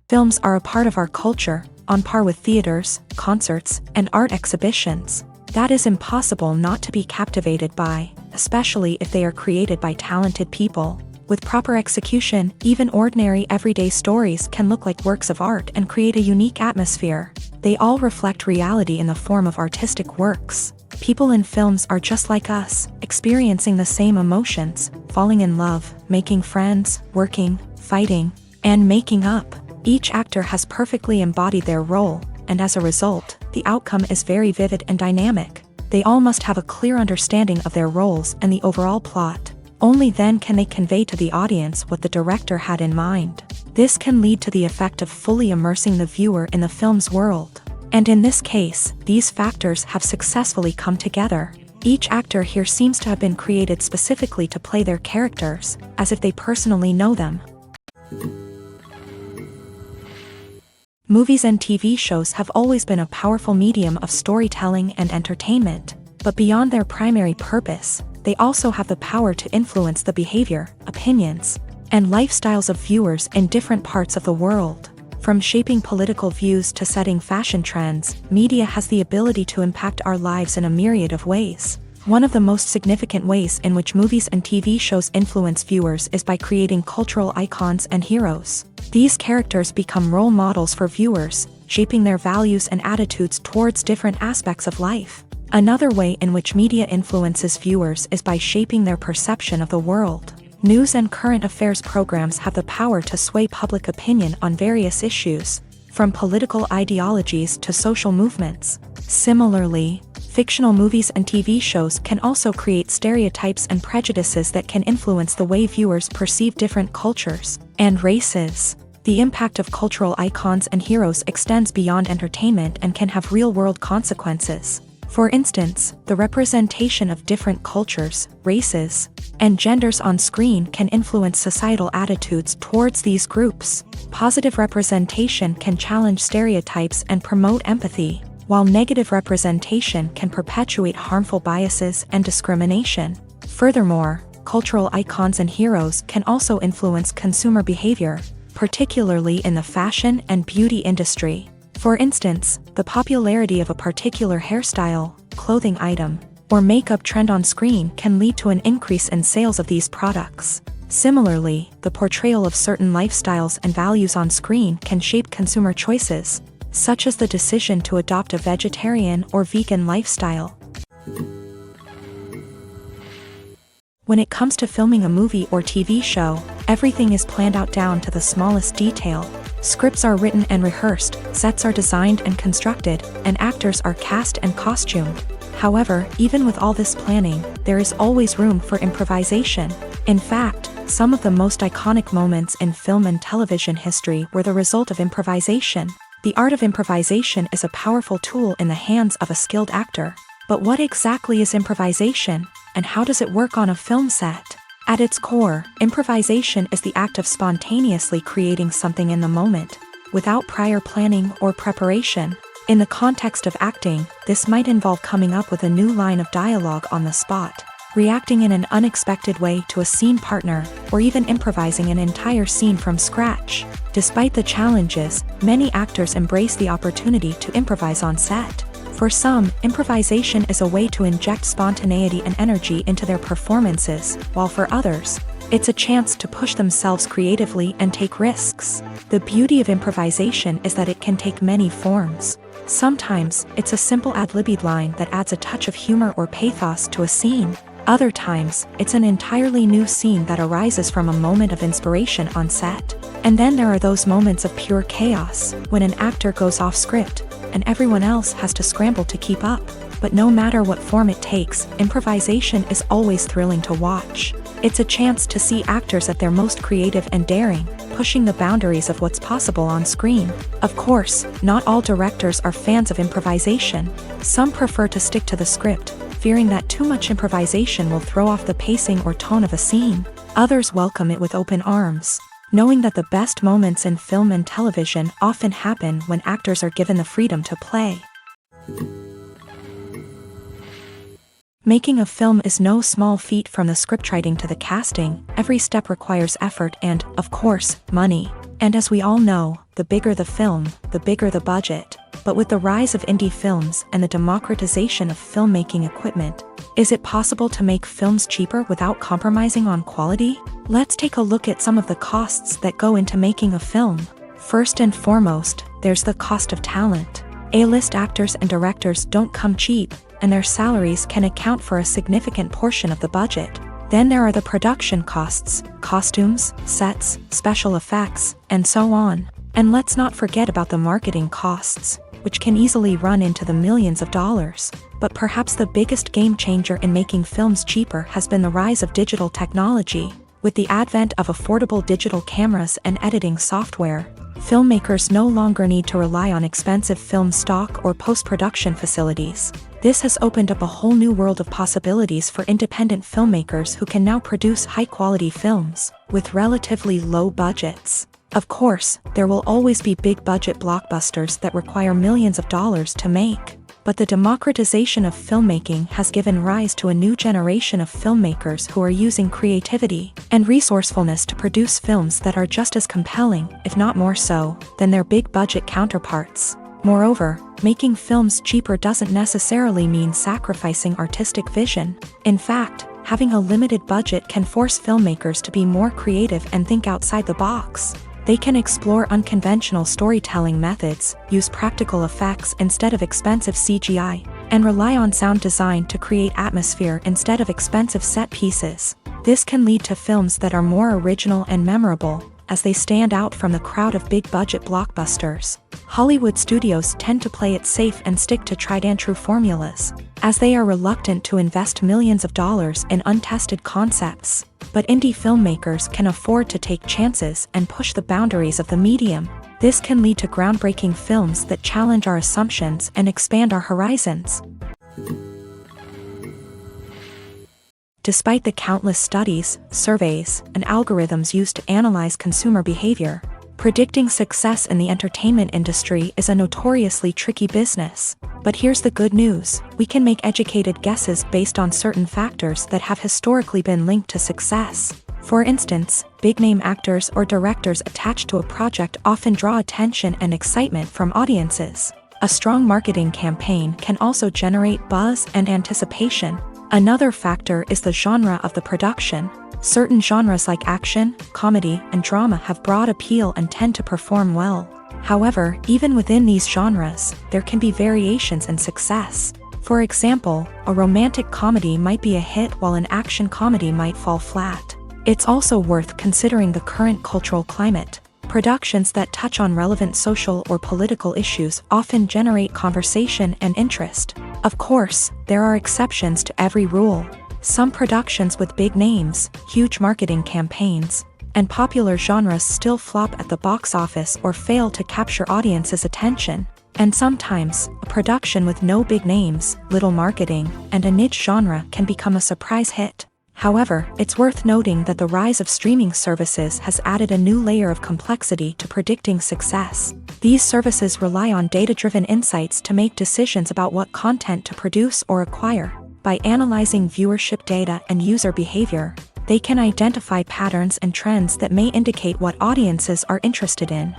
Films are a part of our culture, on par with theaters, concerts, and art exhibitions. That is impossible not to be captivated by, especially if they are created by talented people. With proper execution, even ordinary everyday stories can look like works of art and create a unique atmosphere. They all reflect reality in the form of artistic works. People in films are just like us, experiencing the same emotions, falling in love, making friends, working, fighting, and making up. Each actor has perfectly embodied their role, and as a result, the outcome is very vivid and dynamic. They all must have a clear understanding of their roles and the overall plot. Only then can they convey to the audience what the director had in mind. This can lead to the effect of fully immersing the viewer in the film's world. And in this case, these factors have successfully come together. Each actor here seems to have been created specifically to play their characters, as if they personally know them. Movies and TV shows have always been a powerful medium of storytelling and entertainment, but beyond their primary purpose, they also have the power to influence the behavior, opinions, and lifestyles of viewers in different parts of the world. From shaping political views to setting fashion trends, media has the ability to impact our lives in a myriad of ways. One of the most significant ways in which movies and TV shows influence viewers is by creating cultural icons and heroes. These characters become role models for viewers, shaping their values and attitudes towards different aspects of life. Another way in which media influences viewers is by shaping their perception of the world. News and current affairs programs have the power to sway public opinion on various issues, from political ideologies to social movements. Similarly, fictional movies and TV shows can also create stereotypes and prejudices that can influence the way viewers perceive different cultures and races. The impact of cultural icons and heroes extends beyond entertainment and can have real-world consequences. For instance, the representation of different cultures, races, and genders on screen can influence societal attitudes towards these groups. Positive representation can challenge stereotypes and promote empathy, while negative representation can perpetuate harmful biases and discrimination. Furthermore, cultural icons and heroes can also influence consumer behavior, particularly in the fashion and beauty industry. For instance, the popularity of a particular hairstyle, clothing item, or makeup trend on screen can lead to an increase in sales of these products. Similarly, the portrayal of certain lifestyles and values on screen can shape consumer choices, such as the decision to adopt a vegetarian or vegan lifestyle. When it comes to filming a movie or TV show, everything is planned out down to the smallest detail. Scripts are written and rehearsed, sets are designed and constructed, and actors are cast and costumed. However, even with all this planning, there is always room for improvisation. In fact, some of the most iconic moments in film and television history were the result of improvisation. The art of improvisation is a powerful tool in the hands of a skilled actor. But what exactly is improvisation, and how does it work on a film set? At its core, improvisation is the act of spontaneously creating something in the moment, without prior planning or preparation. In the context of acting, this might involve coming up with a new line of dialogue on the spot, reacting in an unexpected way to a scene partner, or even improvising an entire scene from scratch. Despite the challenges, many actors embrace the opportunity to improvise on set. For some, improvisation is a way to inject spontaneity and energy into their performances, while for others, it's a chance to push themselves creatively and take risks. The beauty of improvisation is that it can take many forms. Sometimes, it's a simple ad-libbed line that adds a touch of humor or pathos to a scene. Other times, it's an entirely new scene that arises from a moment of inspiration on set. And then there are those moments of pure chaos, when an actor goes off script, and everyone else has to scramble to keep up. But no matter what form it takes, improvisation is always thrilling to watch. It's a chance to see actors at their most creative and daring, pushing the boundaries of what's possible on screen. Of course, not all directors are fans of improvisation. Some prefer to stick to the script, fearing that too much improvisation will throw off the pacing or tone of a scene. Others welcome it with open arms, knowing that the best moments in film and television often happen when actors are given the freedom to play. Making a film is no small feat. From the scriptwriting to the casting, every step requires effort and, of course, money. And as we all know, the bigger the film, the bigger the budget. But with the rise of indie films and the democratization of filmmaking equipment, is it possible to make films cheaper without compromising on quality? Let's take a look at some of the costs that go into making a film. First and foremost, there's the cost of talent. A-list actors and directors don't come cheap, and their salaries can account for a significant portion of the budget. Then there are the production costs, costumes, sets, special effects, and so on. And let's not forget about the marketing costs, which can easily run into the millions of dollars. But perhaps the biggest game changer in making films cheaper has been the rise of digital technology. With the advent of affordable digital cameras and editing software, filmmakers no longer need to rely on expensive film stock or post-production facilities. This has opened up a whole new world of possibilities for independent filmmakers who can now produce high-quality films with relatively low budgets. Of course, there will always be big-budget blockbusters that require millions of dollars to make. But the democratization of filmmaking has given rise to a new generation of filmmakers who are using creativity and resourcefulness to produce films that are just as compelling, if not more so, than their big-budget counterparts. Moreover, making films cheaper doesn't necessarily mean sacrificing artistic vision. In fact, having a limited budget can force filmmakers to be more creative and think outside the box. They can explore unconventional storytelling methods, use practical effects instead of expensive CGI, and rely on sound design to create atmosphere instead of expensive set pieces. This can lead to films that are more original and memorable, as they stand out from the crowd of big-budget blockbusters. Hollywood studios tend to play it safe and stick to tried-and-true formulas, as they are reluctant to invest millions of dollars in untested concepts. But indie filmmakers can afford to take chances and push the boundaries of the medium. This can lead to groundbreaking films that challenge our assumptions and expand our horizons. Despite the countless studies, surveys, and algorithms used to analyze consumer behavior, predicting success in the entertainment industry is a notoriously tricky business. But here's the good news: we can make educated guesses based on certain factors that have historically been linked to success. For instance, big-name actors or directors attached to a project often draw attention and excitement from audiences. A strong marketing campaign can also generate buzz and anticipation. Another factor is the genre of the production. Certain genres like action, comedy, and drama have broad appeal and tend to perform well. However, even within these genres, there can be variations in success. For example, a romantic comedy might be a hit while an action comedy might fall flat. It's also worth considering the current cultural climate. Productions that touch on relevant social or political issues often generate conversation and interest. Of course, there are exceptions to every rule. Some productions with big names, huge marketing campaigns, and popular genres still flop at the box office or fail to capture audiences' attention. And sometimes, a production with no big names, little marketing, and a niche genre can become a surprise hit. However, it's worth noting that the rise of streaming services has added a new layer of complexity to predicting success. These services rely on data-driven insights to make decisions about what content to produce or acquire. By analyzing viewership data and user behavior, they can identify patterns and trends that may indicate what audiences are interested in.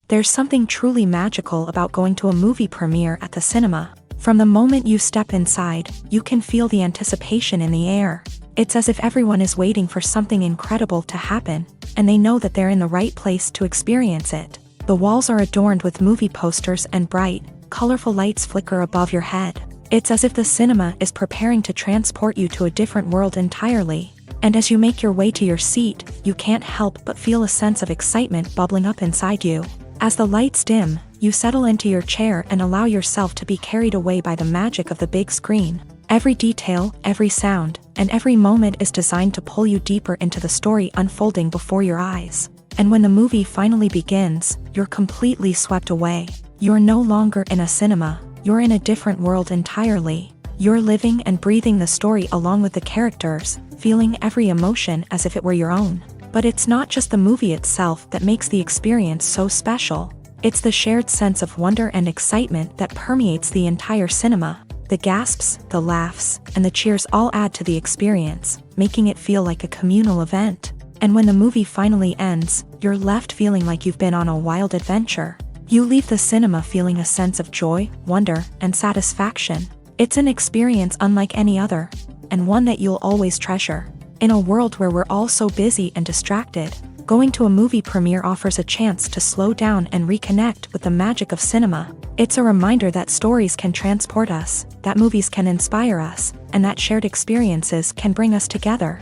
There's something truly magical about going to a movie premiere at the cinema. From the moment you step inside, you can feel the anticipation in the air. It's as if everyone is waiting for something incredible to happen, and they know that they're in the right place to experience it. The walls are adorned with movie posters and bright, colorful lights flicker above your head. It's as if the cinema is preparing to transport you to a different world entirely. And as you make your way to your seat, you can't help but feel a sense of excitement bubbling up inside you. As the lights dim, you settle into your chair and allow yourself to be carried away by the magic of the big screen. Every detail, every sound, and every moment is designed to pull you deeper into the story unfolding before your eyes. And when the movie finally begins, you're completely swept away. You're no longer in a cinema, you're in a different world entirely. You're living and breathing the story along with the characters, feeling every emotion as if it were your own. But it's not just the movie itself that makes the experience so special. It's the shared sense of wonder and excitement that permeates the entire cinema. The gasps, the laughs, and the cheers all add to the experience, making it feel like a communal event. And when the movie finally ends, you're left feeling like you've been on a wild adventure. You leave the cinema feeling a sense of joy, wonder, and satisfaction. It's an experience unlike any other, and one that you'll always treasure. In a world where we're all so busy and distracted, going to a movie premiere offers a chance to slow down and reconnect with the magic of cinema. It's a reminder that stories can transport us, that movies can inspire us, and that shared experiences can bring us together.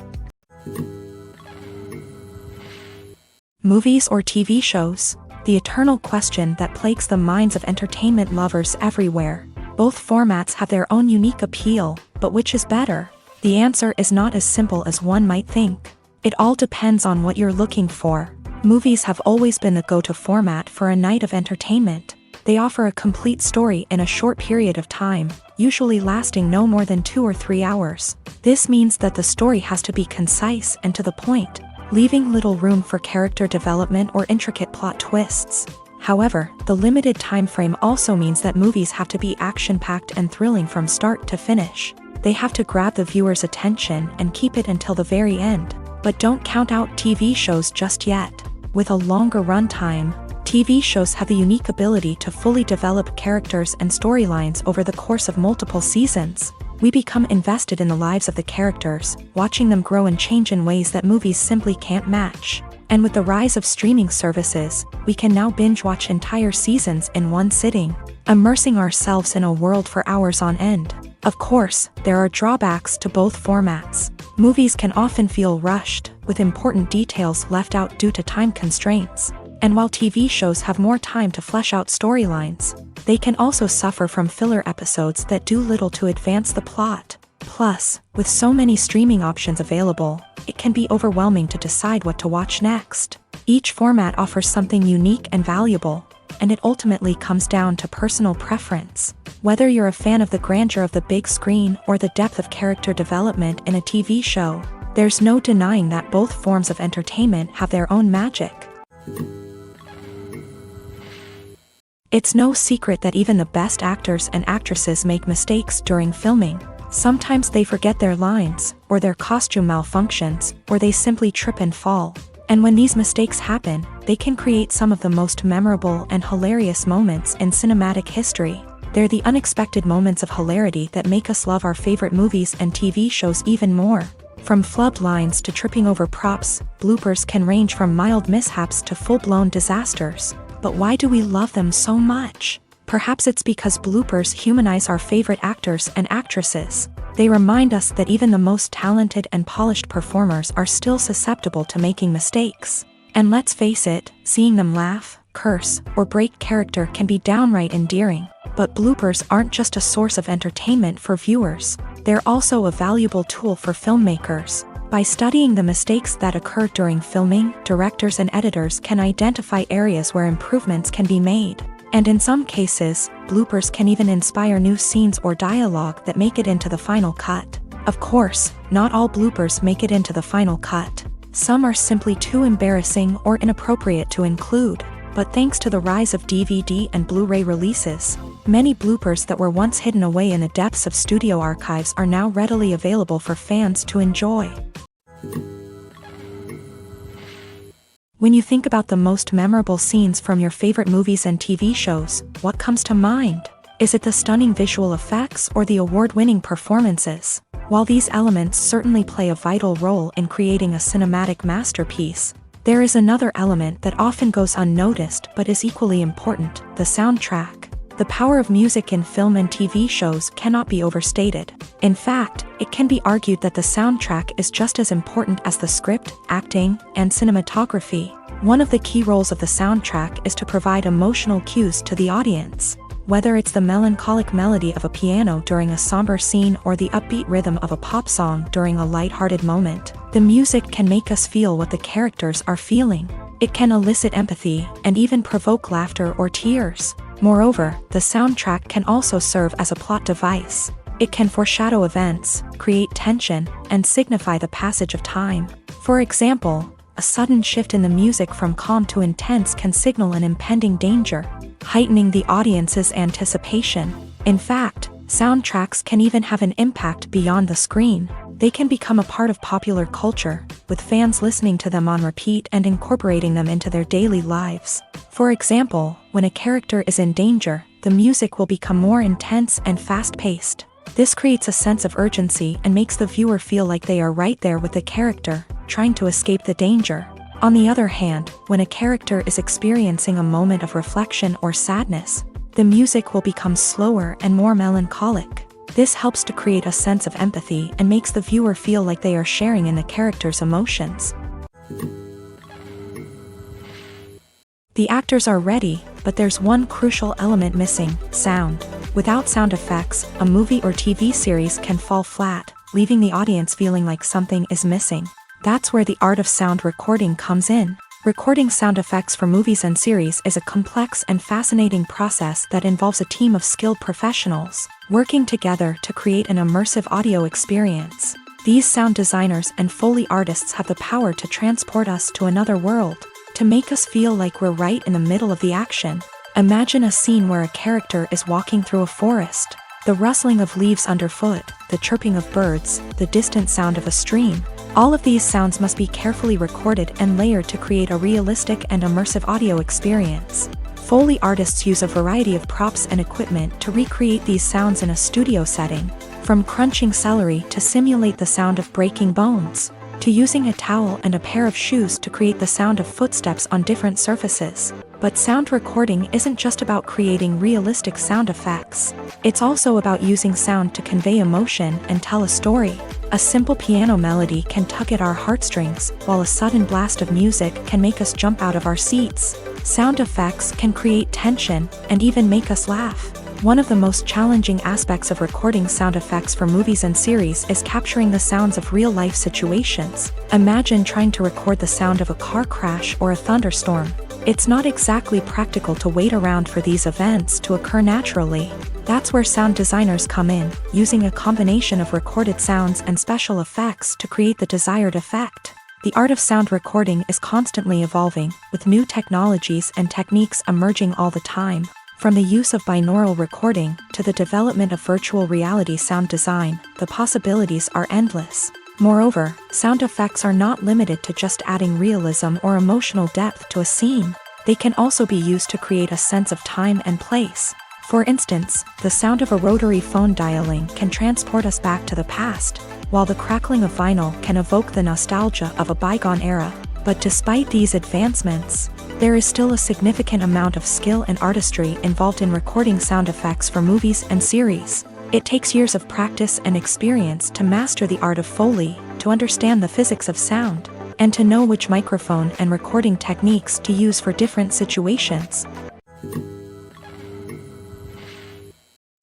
Movies or TV shows? The eternal question that plagues the minds of entertainment lovers everywhere. Both formats have their own unique appeal, but which is better? The answer is not as simple as one might think. It all depends on what you're looking for. Movies have always been the go-to format for a night of entertainment. They offer a complete story in a short period of time, usually lasting no more than 2 or 3 hours. This means that the story has to be concise and to the point, leaving little room for character development or intricate plot twists. However, the limited time frame also means that movies have to be action-packed and thrilling from start to finish. They have to grab the viewer's attention and keep it until the very end. But don't count out TV shows just yet. With a longer runtime, TV shows have the unique ability to fully develop characters and storylines over the course of multiple seasons. We become invested in the lives of the characters, watching them grow and change in ways that movies simply can't match. And with the rise of streaming services, we can now binge-watch entire seasons in one sitting, immersing ourselves in a world for hours on end. Of course, there are drawbacks to both formats. Movies can often feel rushed, with important details left out due to time constraints. And while TV shows have more time to flesh out storylines, they can also suffer from filler episodes that do little to advance the plot. Plus, with so many streaming options available, it can be overwhelming to decide what to watch next. Each format offers something unique and valuable, and it ultimately comes down to personal preference. Whether you're a fan of the grandeur of the big screen or the depth of character development in a TV show, there's no denying that both forms of entertainment have their own magic. It's no secret that even the best actors and actresses make mistakes during filming. Sometimes they forget their lines, or their costume malfunctions, or they simply trip and fall. And when these mistakes happen, they can create some of the most memorable and hilarious moments in cinematic history. They're the unexpected moments of hilarity that make us love our favorite movies and TV shows even more. From flubbed lines to tripping over props, bloopers can range from mild mishaps to full-blown disasters. But why do we love them so much? Perhaps it's because bloopers humanize our favorite actors and actresses. They remind us that even the most talented and polished performers are still susceptible to making mistakes. And let's face it, seeing them laugh, curse, or break character can be downright endearing. But bloopers aren't just a source of entertainment for viewers. They're also a valuable tool for filmmakers. By studying the mistakes that occur during filming, directors and editors can identify areas where improvements can be made. And in some cases, bloopers can even inspire new scenes or dialogue that make it into the final cut. Of course, not all bloopers make it into the final cut. Some are simply too embarrassing or inappropriate to include. But thanks to the rise of DVD and Blu-ray releases, many bloopers that were once hidden away in the depths of studio archives are now readily available for fans to enjoy. When you think about the most memorable scenes from your favorite movies and TV shows, what comes to mind? Is it the stunning visual effects or the award-winning performances? While these elements certainly play a vital role in creating a cinematic masterpiece, there is another element that often goes unnoticed but is equally important: the soundtrack. The power of music in film and TV shows cannot be overstated. In fact, it can be argued that the soundtrack is just as important as the script, acting, and cinematography. One of the key roles of the soundtrack is to provide emotional cues to the audience. Whether it's the melancholic melody of a piano during a somber scene or the upbeat rhythm of a pop song during a light-hearted moment, the music can make us feel what the characters are feeling. It can elicit empathy and even provoke laughter or tears. Moreover, the soundtrack can also serve as a plot device. It can foreshadow events, create tension, and signify the passage of time. For example, a sudden shift in the music from calm to intense can signal an impending danger, heightening the audience's anticipation. In fact, soundtracks can even have an impact beyond the screen. They can become a part of popular culture, with fans listening to them on repeat and incorporating them into their daily lives. For example, when a character is in danger, the music will become more intense and fast-paced. This creates a sense of urgency and makes the viewer feel like they are right there with the character, trying to escape the danger. On the other hand, when a character is experiencing a moment of reflection or sadness, the music will become slower and more melancholic. This helps to create a sense of empathy and makes the viewer feel like they are sharing in the character's emotions. The actors are ready, but there's one crucial element missing: sound. Without sound effects, a movie or TV series can fall flat, leaving the audience feeling like something is missing. That's where the art of sound recording comes in. Recording sound effects for movies and series is a complex and fascinating process that involves a team of skilled professionals working together to create an immersive audio experience. These sound designers and Foley artists have the power to transport us to another world, to make us feel like we're right in the middle of the action. Imagine a scene where a character is walking through a forest. The rustling of leaves underfoot, the chirping of birds, the distant sound of a stream. All of these sounds must be carefully recorded and layered to create a realistic and immersive audio experience. Foley artists use a variety of props and equipment to recreate these sounds in a studio setting, from crunching celery to simulate the sound of breaking bones, to using a towel and a pair of shoes to create the sound of footsteps on different surfaces. But sound recording isn't just about creating realistic sound effects. It's also about using sound to convey emotion and tell a story. A simple piano melody can tug at our heartstrings, while a sudden blast of music can make us jump out of our seats. Sound effects can create tension and even make us laugh. One of the most challenging aspects of recording sound effects for movies and series is capturing the sounds of real-life situations. Imagine trying to record the sound of a car crash or a thunderstorm. It's not exactly practical to wait around for these events to occur naturally. That's where sound designers come in, using a combination of recorded sounds and special effects to create the desired effect. The art of sound recording is constantly evolving, with new technologies and techniques emerging all the time. From the use of binaural recording to the development of virtual reality sound design, the possibilities are endless. Moreover, sound effects are not limited to just adding realism or emotional depth to a scene. They can also be used to create a sense of time and place. For instance, the sound of a rotary phone dialing can transport us back to the past, while the crackling of vinyl can evoke the nostalgia of a bygone era. But despite these advancements, there is still a significant amount of skill and artistry involved in recording sound effects for movies and series. It takes years of practice and experience to master the art of Foley, to understand the physics of sound, and to know which microphone and recording techniques to use for different situations.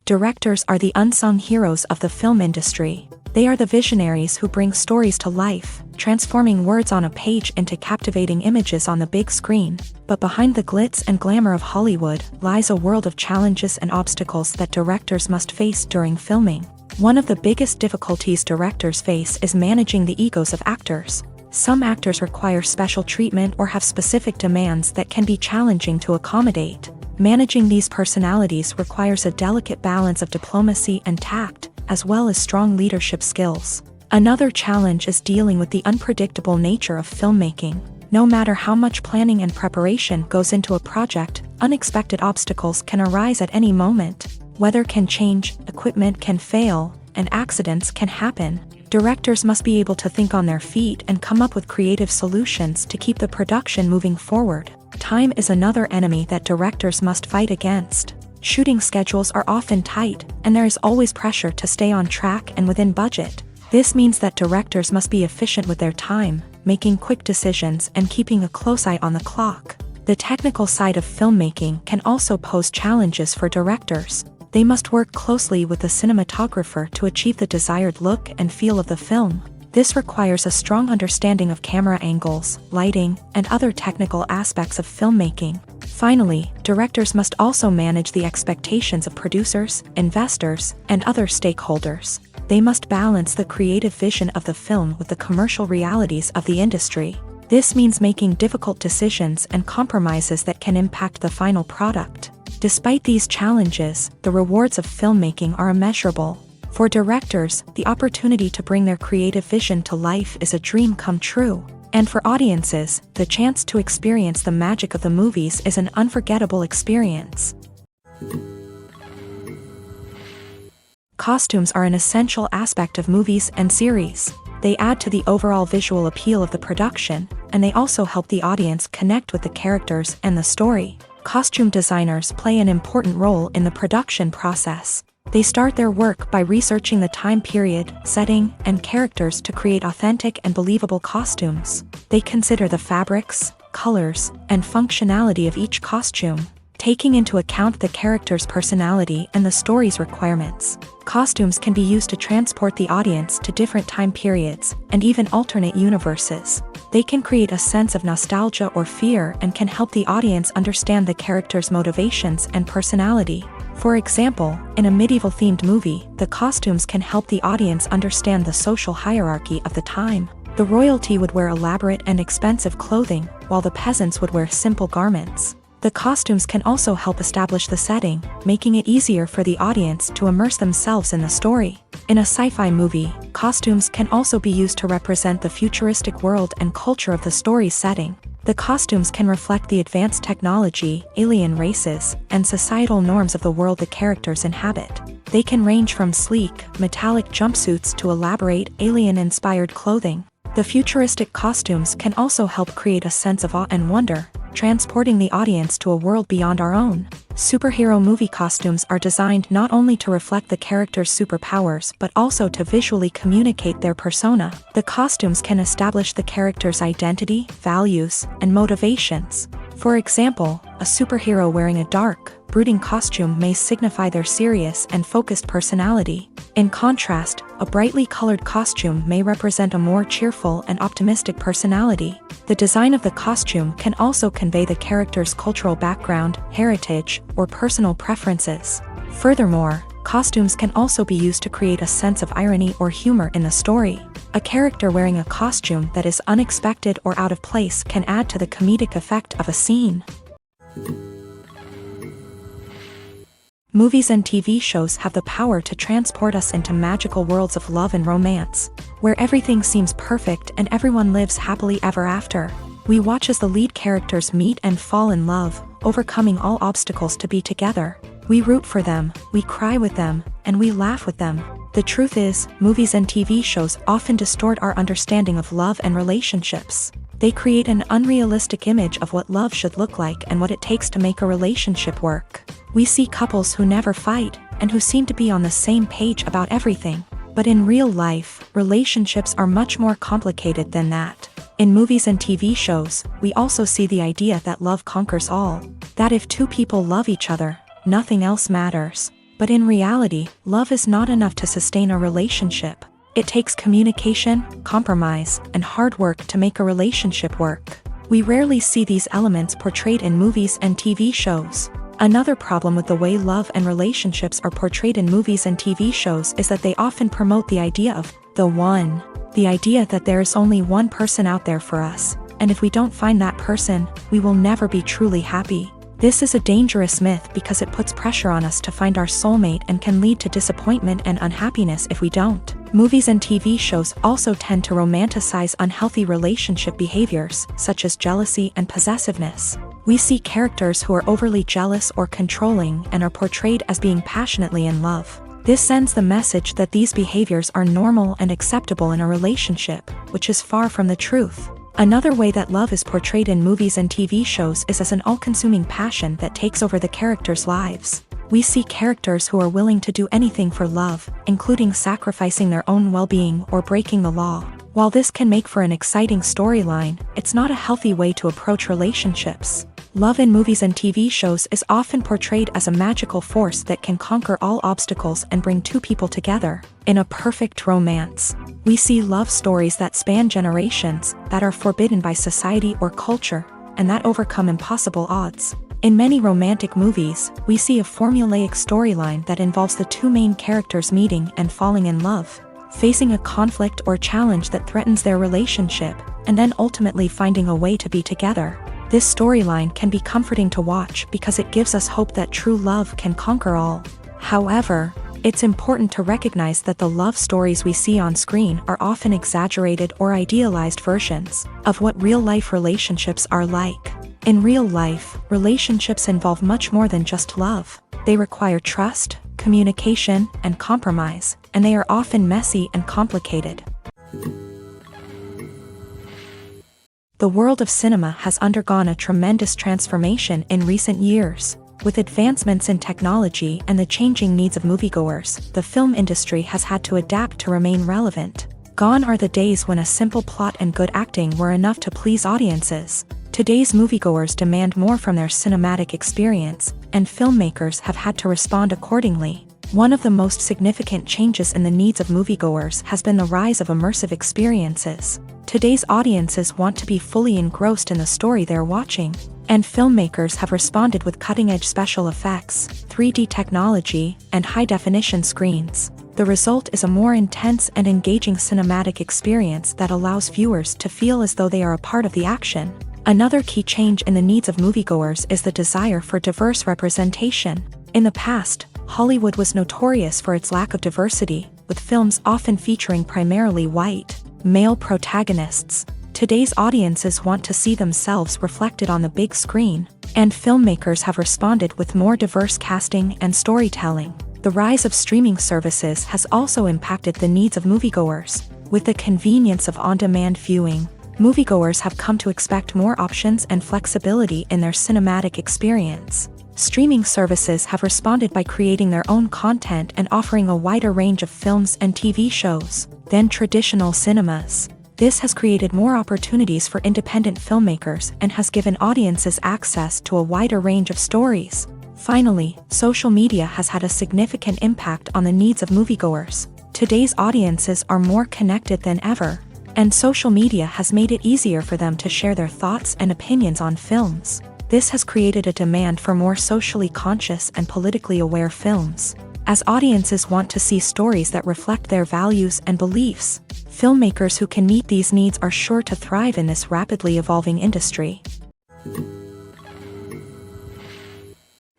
Directors are the unsung heroes of the film industry. They are the visionaries who bring stories to life, transforming words on a page into captivating images on the big screen. But behind the glitz and glamour of Hollywood lies a world of challenges and obstacles that directors must face during filming. One of the biggest difficulties directors face is managing the egos of actors. Some actors require special treatment or have specific demands that can be challenging to accommodate. Managing these personalities requires a delicate balance of diplomacy and tact, as well as strong leadership skills. Another challenge is dealing with the unpredictable nature of filmmaking. No matter how much planning and preparation goes into a project, unexpected obstacles can arise at any moment. Weather can change, equipment can fail, and accidents can happen. Directors must be able to think on their feet and come up with creative solutions to keep the production moving forward. Time is another enemy that directors must fight against. Shooting schedules are often tight, and there is always pressure to stay on track and within budget. This means that directors must be efficient with their time, making quick decisions and keeping a close eye on the clock. The technical side of filmmaking can also pose challenges for directors. They must work closely with the cinematographer to achieve the desired look and feel of the film. This requires a strong understanding of camera angles, lighting, and other technical aspects of filmmaking. Finally, directors must also manage the expectations of producers, investors, and other stakeholders. They must balance the creative vision of the film with the commercial realities of the industry. This means making difficult decisions and compromises that can impact the final product. Despite these challenges, the rewards of filmmaking are immeasurable. For directors, the opportunity to bring their creative vision to life is a dream come true. And for audiences, the chance to experience the magic of the movies is an unforgettable experience. Costumes are an essential aspect of movies and series. They add to the overall visual appeal of the production, and they also help the audience connect with the characters and the story. Costume designers play an important role in the production process. They start their work by researching the time period, setting, and characters to create authentic and believable costumes. They consider the fabrics, colors, and functionality of each costume, taking into account the character's personality and the story's requirements. Costumes can be used to transport the audience to different time periods, and even alternate universes. They can create a sense of nostalgia or fear and can help the audience understand the character's motivations and personality. For example, in a medieval-themed movie, the costumes can help the audience understand the social hierarchy of the time. The royalty would wear elaborate and expensive clothing, while the peasants would wear simple garments. The costumes can also help establish the setting, making it easier for the audience to immerse themselves in the story. In a sci-fi movie, costumes can also be used to represent the futuristic world and culture of the story's setting. The costumes can reflect the advanced technology, alien races, and societal norms of the world the characters inhabit. They can range from sleek, metallic jumpsuits to elaborate, alien-inspired clothing. The futuristic costumes can also help create a sense of awe and wonder, transporting the audience to a world beyond our own. Superhero movie costumes are designed not only to reflect the character's superpowers but also to visually communicate their persona. The costumes can establish the character's identity, values, and motivations. For example, a superhero wearing a dark, brooding costume may signify their serious and focused personality. In contrast, a brightly colored costume may represent a more cheerful and optimistic personality. The design of the costume can also convey the character's cultural background, heritage, or personal preferences. Furthermore, costumes can also be used to create a sense of irony or humor in the story. A character wearing a costume that is unexpected or out of place can add to the comedic effect of a scene. Movies and TV shows have the power to transport us into magical worlds of love and romance, where everything seems perfect and everyone lives happily ever after. We watch as the lead characters meet and fall in love, overcoming all obstacles to be together. We root for them, we cry with them, and we laugh with them. The truth is, movies and TV shows often distort our understanding of love and relationships. They create an unrealistic image of what love should look like and what it takes to make a relationship work. We see couples who never fight, and who seem to be on the same page about everything. But in real life, relationships are much more complicated than that. In movies and TV shows, we also see the idea that love conquers all. That if two people love each other, nothing else matters. But in reality, love is not enough to sustain a relationship. It takes communication, compromise, and hard work to make a relationship work. We rarely see these elements portrayed in movies and TV shows. Another problem with the way love and relationships are portrayed in movies and TV shows is that they often promote the idea of the one. The idea that there is only one person out there for us, and if we don't find that person, we will never be truly happy. This is a dangerous myth because it puts pressure on us to find our soulmate and can lead to disappointment and unhappiness if we don't. Movies and TV shows also tend to romanticize unhealthy relationship behaviors, such as jealousy and possessiveness. We see characters who are overly jealous or controlling and are portrayed as being passionately in love. This sends the message that these behaviors are normal and acceptable in a relationship, which is far from the truth. Another way that love is portrayed in movies and TV shows is as an all-consuming passion that takes over the characters' lives. We see characters who are willing to do anything for love, including sacrificing their own well-being or breaking the law. While this can make for an exciting storyline, it's not a healthy way to approach relationships. Love in movies and TV shows is often portrayed as a magical force that can conquer all obstacles and bring two people together. In a perfect romance, we see love stories that span generations, that are forbidden by society or culture, and that overcome impossible odds. In many romantic movies, we see a formulaic storyline that involves the two main characters meeting and falling in love, facing a conflict or challenge that threatens their relationship, and then ultimately finding a way to be together. This storyline can be comforting to watch because it gives us hope that true love can conquer all. However, It's important to recognize that the love stories we see on screen are often exaggerated or idealized versions of what real-life relationships are like. In real life, relationships involve much more than just love. They require trust, communication, and compromise, and they are often messy and complicated. The world of cinema has undergone a tremendous transformation in recent years. With advancements in technology and the changing needs of moviegoers, the film industry has had to adapt to remain relevant. Gone are the days when a simple plot and good acting were enough to please audiences. Today's moviegoers demand more from their cinematic experience, and filmmakers have had to respond accordingly. One of the most significant changes in the needs of moviegoers has been the rise of immersive experiences. Today's audiences want to be fully engrossed in the story they're watching, and filmmakers have responded with cutting-edge special effects, 3D technology, and high-definition screens. The result is a more intense and engaging cinematic experience that allows viewers to feel as though they are a part of the action. Another key change in the needs of moviegoers is the desire for diverse representation. In the past, Hollywood was notorious for its lack of diversity, with films often featuring primarily white, male protagonists. Today's audiences want to see themselves reflected on the big screen, and filmmakers have responded with more diverse casting and storytelling. The rise of streaming services has also impacted the needs of moviegoers. With the convenience of on-demand viewing, moviegoers have come to expect more options and flexibility in their cinematic experience. Streaming services have responded by creating their own content and offering a wider range of films and TV shows than traditional cinemas. This has created more opportunities for independent filmmakers and has given audiences access to a wider range of stories. Finally, social media has had a significant impact on the needs of moviegoers. Today's audiences are more connected than ever, and social media has made it easier for them to share their thoughts and opinions on films. This has created a demand for more socially conscious and politically aware films. As audiences want to see stories that reflect their values and beliefs, filmmakers who can meet these needs are sure to thrive in this rapidly evolving industry.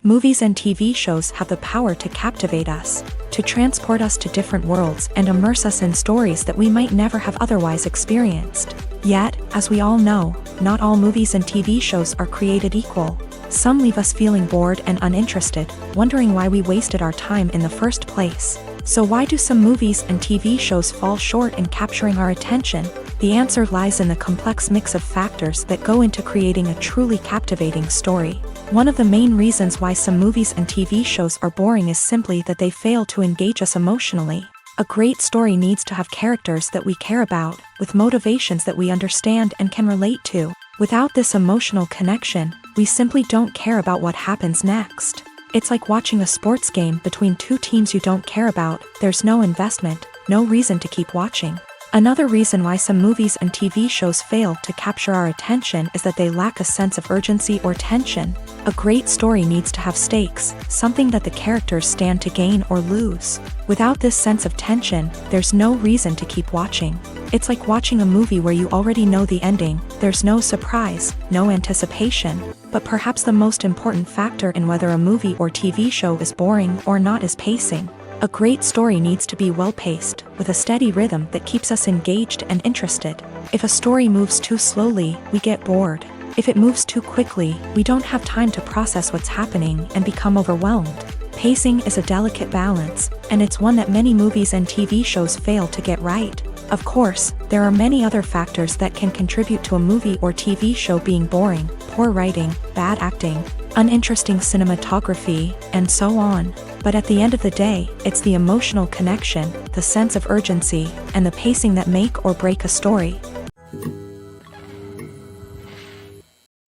Movies and TV shows have the power to captivate us, to transport us to different worlds and immerse us in stories that we might never have otherwise experienced. Yet, as we all know, not all movies and TV shows are created equal. Some leave us feeling bored and uninterested, wondering why we wasted our time in the first place. So why do some movies and TV shows fall short in capturing our attention? The answer lies in the complex mix of factors that go into creating a truly captivating story. One of the main reasons why some movies and TV shows are boring is simply that they fail to engage us emotionally. A great story needs to have characters that we care about, with motivations that we understand and can relate to. Without this emotional connection, we simply don't care about what happens next. It's like watching a sports game between two teams you don't care about. There's no investment, no reason to keep watching. Another reason why some movies and TV shows fail to capture our attention is that they lack a sense of urgency or tension. A great story needs to have stakes, something that the characters stand to gain or lose. Without this sense of tension, there's no reason to keep watching. It's like watching a movie where you already know the ending. There's no surprise, no anticipation. But perhaps the most important factor in whether a movie or TV show is boring or not is pacing. A great story needs to be well-paced, with a steady rhythm that keeps us engaged and interested. If a story moves too slowly, we get bored. If it moves too quickly, we don't have time to process what's happening and become overwhelmed. Pacing is a delicate balance, and it's one that many movies and TV shows fail to get right. Of course, there are many other factors that can contribute to a movie or TV show being boring: poor writing, bad acting, uninteresting cinematography, and so on. But at the end of the day, it's the emotional connection, the sense of urgency, and the pacing that make or break a story.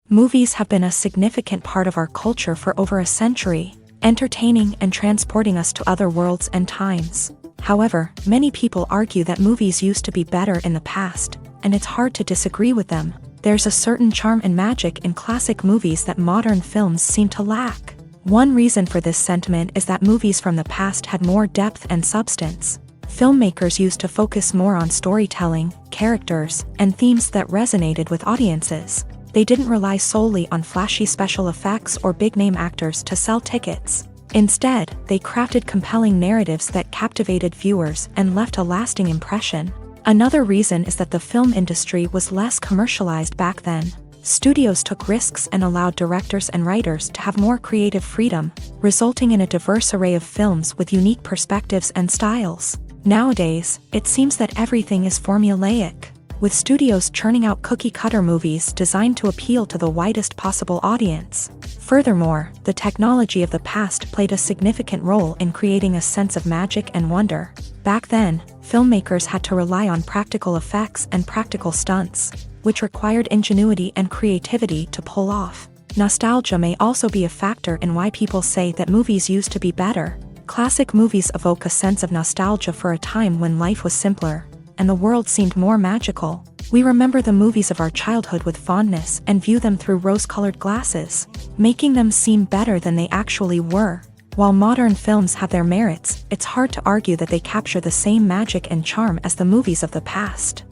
Movies have been a significant part of our culture for over a century, entertaining and transporting us to other worlds and times. However, many people argue that movies used to be better in the past, and it's hard to disagree with them. There's a certain charm and magic in classic movies that modern films seem to lack. One reason for this sentiment is that movies from the past had more depth and substance. Filmmakers used to focus more on storytelling, characters, and themes that resonated with audiences. They didn't rely solely on flashy special effects or big-name actors to sell tickets. Instead, they crafted compelling narratives that captivated viewers and left a lasting impression. Another reason is that the film industry was less commercialized back then. Studios took risks and allowed directors and writers to have more creative freedom, resulting in a diverse array of films with unique perspectives and styles. Nowadays, it seems that everything is formulaic, with studios churning out cookie-cutter movies designed to appeal to the widest possible audience. Furthermore, the technology of the past played a significant role in creating a sense of magic and wonder. Back then, filmmakers had to rely on practical effects and practical stunts, which required ingenuity and creativity to pull off. Nostalgia may also be a factor in why people say that movies used to be better. Classic movies evoke a sense of nostalgia for a time when life was simpler, and the world seemed more magical. We remember the movies of our childhood with fondness and view them through rose-colored glasses, making them seem better than they actually were. While modern films have their merits, it's hard to argue that they capture the same magic and charm as the movies of the past.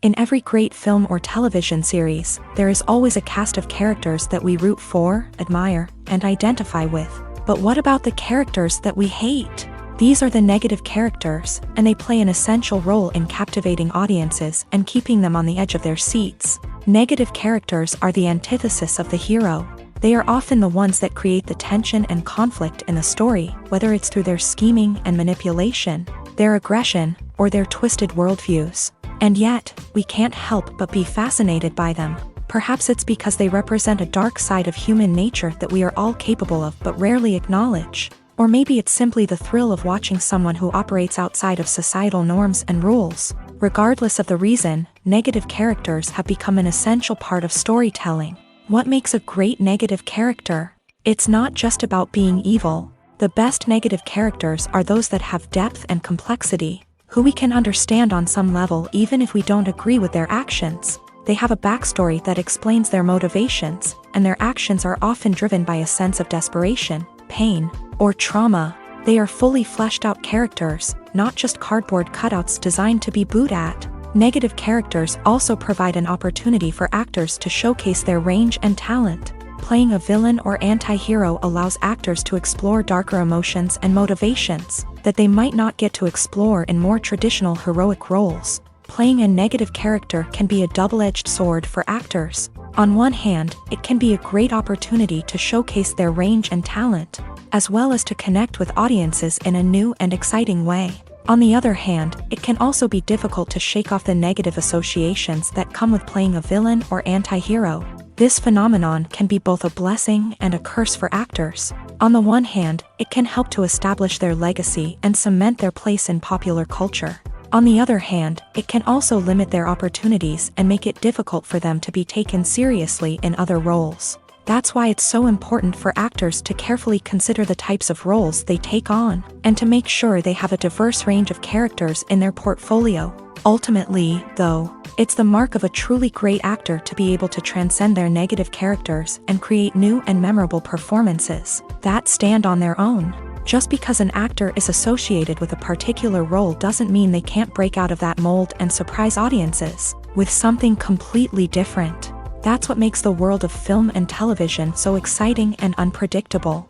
In every great film or television series, there is always a cast of characters that we root for, admire, and identify with. But what about the characters that we hate? These are the negative characters, and they play an essential role in captivating audiences and keeping them on the edge of their seats. Negative characters are the antithesis of the hero. They are often the ones that create the tension and conflict in the story, whether it's through their scheming and manipulation, their aggression, or their twisted worldviews. And yet, we can't help but be fascinated by them. Perhaps it's because they represent a dark side of human nature that we are all capable of but rarely acknowledge. Or maybe it's simply the thrill of watching someone who operates outside of societal norms and rules. Regardless of the reason, negative characters have become an essential part of storytelling. What makes a great negative character? It's not just about being evil. The best negative characters are those that have depth and complexity, who we can understand on some level even if we don't agree with their actions. They have a backstory that explains their motivations, and their actions are often driven by a sense of desperation, pain, or trauma. They are fully fleshed out characters, not just cardboard cutouts designed to be booed at. Negative characters also provide an opportunity for actors to showcase their range and talent. Playing a villain or anti-hero allows actors to explore darker emotions and motivations that they might not get to explore in more traditional heroic roles. Playing a negative character can be a double-edged sword for actors. On one hand, it can be a great opportunity to showcase their range and talent, as well as to connect with audiences in a new and exciting way. On the other hand, it can also be difficult to shake off the negative associations that come with playing a villain or anti-hero. This phenomenon can be both a blessing and a curse for actors. On the one hand, it can help to establish their legacy and cement their place in popular culture. On the other hand, it can also limit their opportunities and make it difficult for them to be taken seriously in other roles. That's why it's so important for actors to carefully consider the types of roles they take on, and to make sure they have a diverse range of characters in their portfolio. Ultimately, though, it's the mark of a truly great actor to be able to transcend their negative characters and create new and memorable performances that stand on their own. Just because an actor is associated with a particular role doesn't mean they can't break out of that mold and surprise audiences with something completely different. That's what makes the world of film and television so exciting and unpredictable.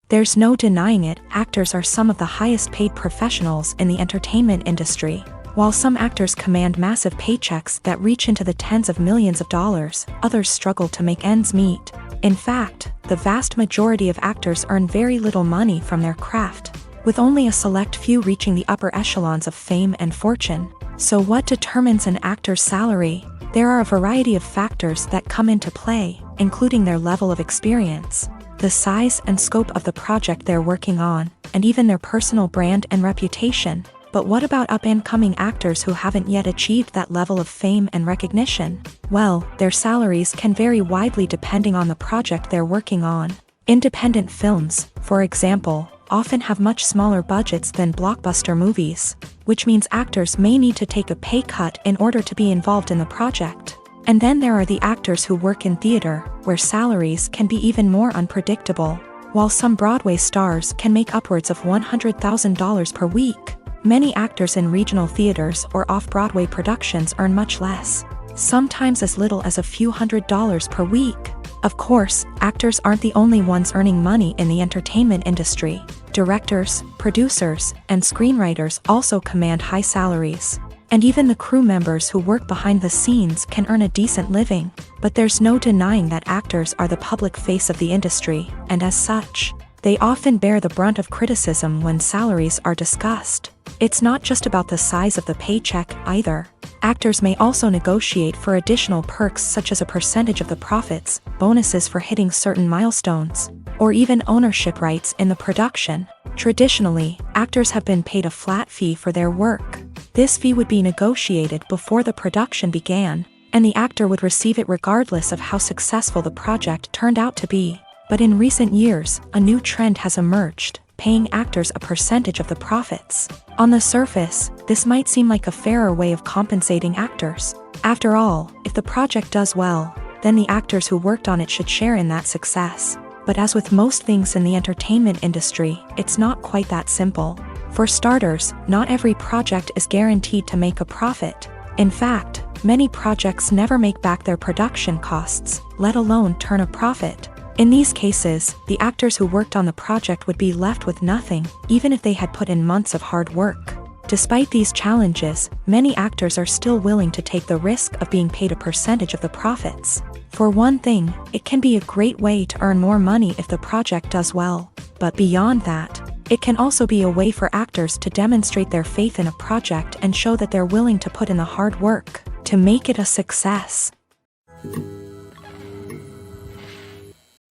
There's no denying it, actors are some of the highest paid professionals in the entertainment industry. While some actors command massive paychecks that reach into the tens of millions of dollars, others struggle to make ends meet. In fact, the vast majority of actors earn very little money from their craft, with only a select few reaching the upper echelons of fame and fortune. So what determines an actor's salary? There are a variety of factors that come into play, including their level of experience, the size and scope of the project they're working on, and even their personal brand and reputation. But what about up-and-coming actors who haven't yet achieved that level of fame and recognition? Well, their salaries can vary widely depending on the project they're working on. Independent films, for example, often have much smaller budgets than blockbuster movies, which means actors may need to take a pay cut in order to be involved in the project. And then there are the actors who work in theater, where salaries can be even more unpredictable. While some Broadway stars can make upwards of $100,000 per week, many actors in regional theaters or off-Broadway productions earn much less. sometimes as little as a few $100s per week. Of course, actors aren't the only ones earning money in the entertainment industry. Directors, producers, and screenwriters also command high salaries. And even the crew members who work behind the scenes can earn a decent living. But there's no denying that actors are the public face of the industry, and as such, they often bear the brunt of criticism when salaries are discussed. It's not just about the size of the paycheck, either. Actors may also negotiate for additional perks such as a percentage of the profits, bonuses for hitting certain milestones, or even ownership rights in the production. Traditionally, actors have been paid a flat fee for their work. This fee would be negotiated before the production began, and the actor would receive it regardless of how successful the project turned out to be. But in recent years, a new trend has emerged, paying actors a percentage of the profits. On the surface, this might seem like a fairer way of compensating actors. After all, if the project does well, then the actors who worked on it should share in that success. But as with most things in the entertainment industry, it's not quite that simple. For starters, not every project is guaranteed to make a profit. In fact, many projects never make back their production costs, let alone turn a profit. In these cases, the actors who worked on the project would be left with nothing, even if they had put in months of hard work. Despite these challenges, many actors are still willing to take the risk of being paid a percentage of the profits. For one thing, it can be a great way to earn more money if the project does well. But beyond that, it can also be a way for actors to demonstrate their faith in a project and show that they're willing to put in the hard work to make it a success.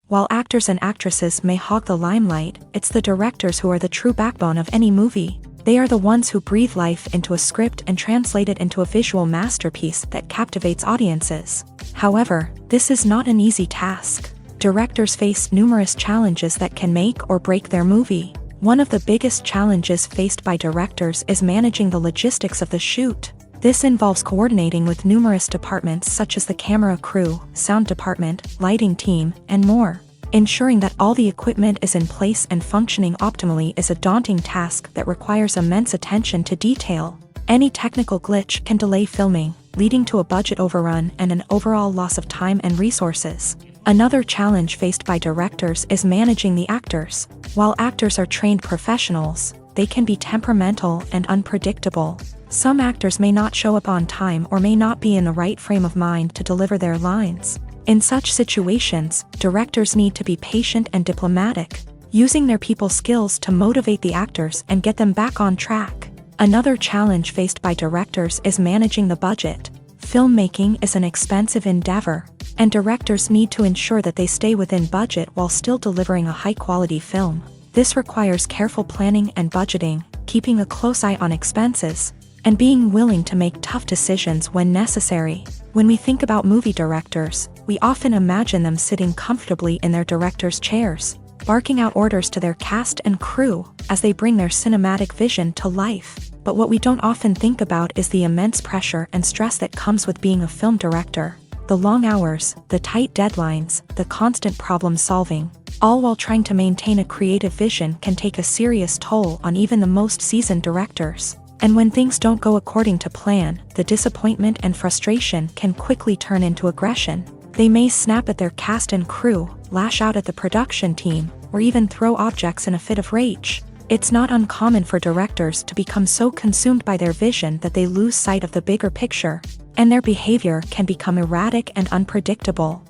While actors and actresses may hog the limelight, it's the directors who are the true backbone of any movie. They are the ones who breathe life into a script and translate it into a visual masterpiece that captivates audiences. However, this is not an easy task. Directors face numerous challenges that can make or break their movie. One of the biggest challenges faced by directors is managing the logistics of the shoot. This involves coordinating with numerous departments such as the camera crew, sound department, lighting team, and more. Ensuring that all the equipment is in place and functioning optimally is a daunting task that requires immense attention to detail. Any technical glitch can delay filming, leading to a budget overrun and an overall loss of time and resources. Another challenge faced by directors is managing the actors. While actors are trained professionals, they can be temperamental and unpredictable. Some actors may not show up on time or may not be in the right frame of mind to deliver their lines. In such situations, directors need to be patient and diplomatic, using their people skills to motivate the actors and get them back on track. Another challenge faced by directors is managing the budget. Filmmaking is an expensive endeavor, and directors need to ensure that they stay within budget while still delivering a high-quality film. This requires careful planning and budgeting, keeping a close eye on expenses, and being willing to make tough decisions when necessary. When we think about movie directors, we often imagine them sitting comfortably in their director's chairs, barking out orders to their cast and crew as they bring their cinematic vision to life. But what we don't often think about is the immense pressure and stress that comes with being a film director. The long hours, the tight deadlines, the constant problem solving, all while trying to maintain a creative vision can take a serious toll on even the most seasoned directors. And when things don't go according to plan, the disappointment and frustration can quickly turn into aggression. They may snap at their cast and crew, lash out at the production team, or even throw objects in a fit of rage. It's not uncommon for directors to become so consumed by their vision that they lose sight of the bigger picture, and their behavior can become erratic and unpredictable.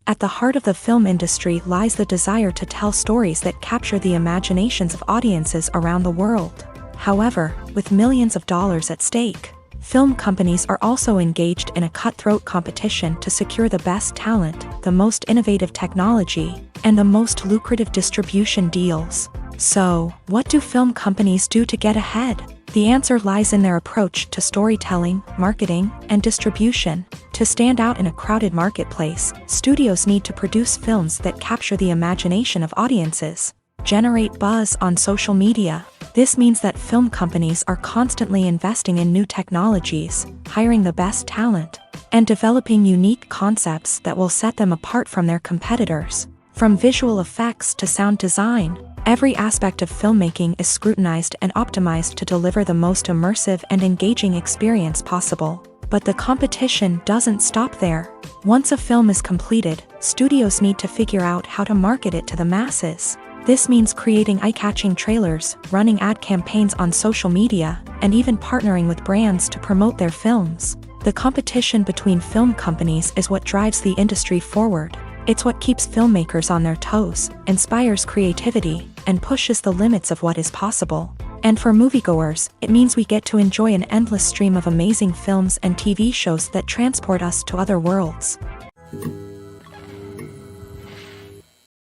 At the heart of the film industry lies the desire to tell stories that capture the imaginations of audiences around the world. However, with millions of dollars at stake, film companies are also engaged in a cutthroat competition to secure the best talent, the most innovative technology, and the most lucrative distribution deals. So, what do film companies do to get ahead? The answer lies in their approach to storytelling, marketing, and distribution. To stand out in a crowded marketplace, studios need to produce films that capture the imagination of audiences, generate buzz on social media. This means that film companies are constantly investing in new technologies, hiring the best talent, and developing unique concepts that will set them apart from their competitors. From visual effects to sound design, Every aspect of filmmaking is scrutinized and optimized to deliver the most immersive and engaging experience possible. But the competition doesn't stop there. Once a film is completed, studios need to figure out how to market it to the masses. This means creating eye-catching trailers, running ad campaigns on social media, and even partnering with brands to promote their films. The competition between film companies is what drives the industry forward. It's what keeps filmmakers on their toes, inspires creativity, and pushes the limits of what is possible. And for moviegoers, it means we get to enjoy an endless stream of amazing films and TV shows that transport us to other worlds.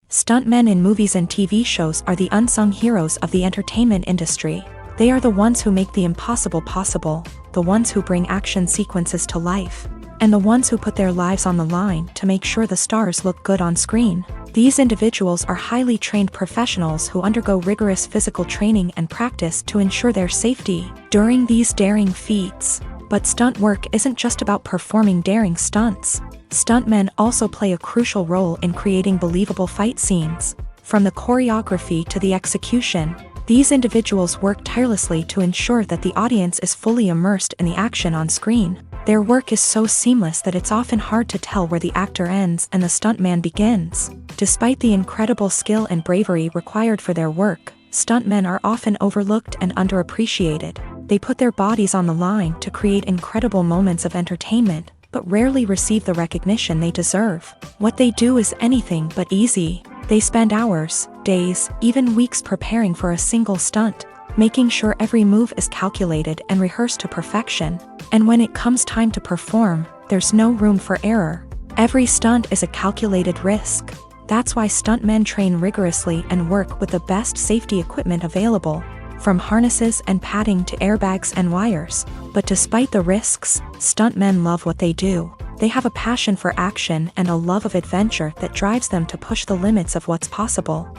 Stuntmen in movies and TV shows are the unsung heroes of the entertainment industry. They are the ones who make the impossible possible, the ones who bring action sequences to life, and the ones who put their lives on the line to make sure the stars look good on screen. These individuals are highly trained professionals who undergo rigorous physical training and practice to ensure their safety during these daring feats. But stunt work isn't just about performing daring stunts. Stuntmen also play a crucial role in creating believable fight scenes. From the choreography to the execution, these individuals work tirelessly to ensure that the audience is fully immersed in the action on screen. Their work is so seamless that it's often hard to tell where the actor ends and the stuntman begins. Despite the incredible skill and bravery required for their work, stuntmen are often overlooked and underappreciated. They put their bodies on the line to create incredible moments of entertainment, but rarely receive the recognition they deserve. What they do is anything but easy. They spend hours, days, even weeks preparing for a single stunt, making sure every move is calculated and rehearsed to perfection. And when it comes time to perform, there's no room for error. Every stunt is a calculated risk. That's why stuntmen train rigorously and work with the best safety equipment available, from harnesses and padding to airbags and wires. But despite the risks, stuntmen love what they do. They have a passion for action and a love of adventure that drives them to push the limits of what's possible.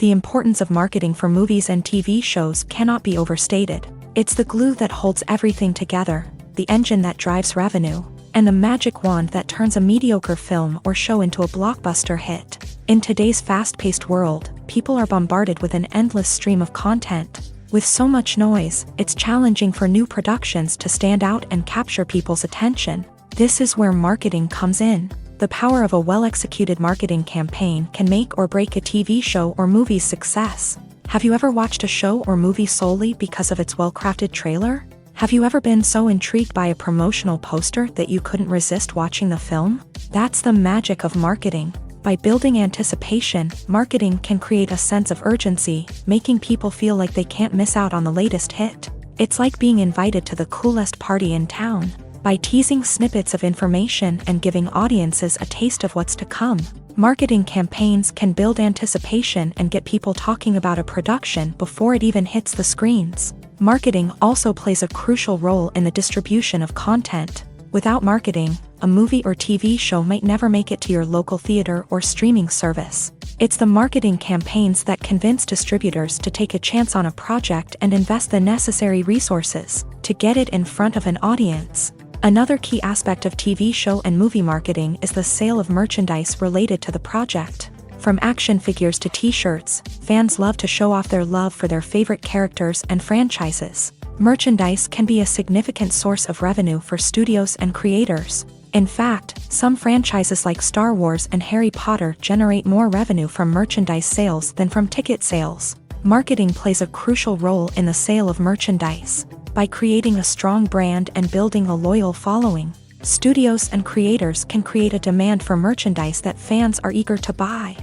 The importance of marketing for movies and TV shows cannot be overstated. It's the glue that holds everything together, the engine that drives revenue, and the magic wand that turns a mediocre film or show into a blockbuster hit. In today's fast-paced world, people are bombarded with an endless stream of content. With so much noise, it's challenging for new productions to stand out and capture people's attention. This is where marketing comes in. The power of a well-executed marketing campaign can make or break a TV show or movie's success. Have you ever watched a show or movie solely because of its well-crafted trailer? Have you ever been so intrigued by a promotional poster that you couldn't resist watching the film? That's the magic of marketing. By building anticipation, marketing can create a sense of urgency, making people feel like they can't miss out on the latest hit. It's like being invited to the coolest party in town. By teasing snippets of information and giving audiences a taste of what's to come, marketing campaigns can build anticipation and get people talking about a production before it even hits the screens. Marketing also plays a crucial role in the distribution of content. Without marketing, a movie or TV show might never make it to your local theater or streaming service. It's the marketing campaigns that convince distributors to take a chance on a project and invest the necessary resources to get it in front of an audience. Another key aspect of TV show and movie marketing is the sale of merchandise related to the project. From action figures to t-shirts, fans love to show off their love for their favorite characters and franchises. Merchandise can be a significant source of revenue for studios and creators. In fact, some franchises like Star Wars and Harry Potter generate more revenue from merchandise sales than from ticket sales. Marketing plays a crucial role in the sale of merchandise. By creating a strong brand and building a loyal following, studios and creators can create a demand for merchandise that fans are eager to buy.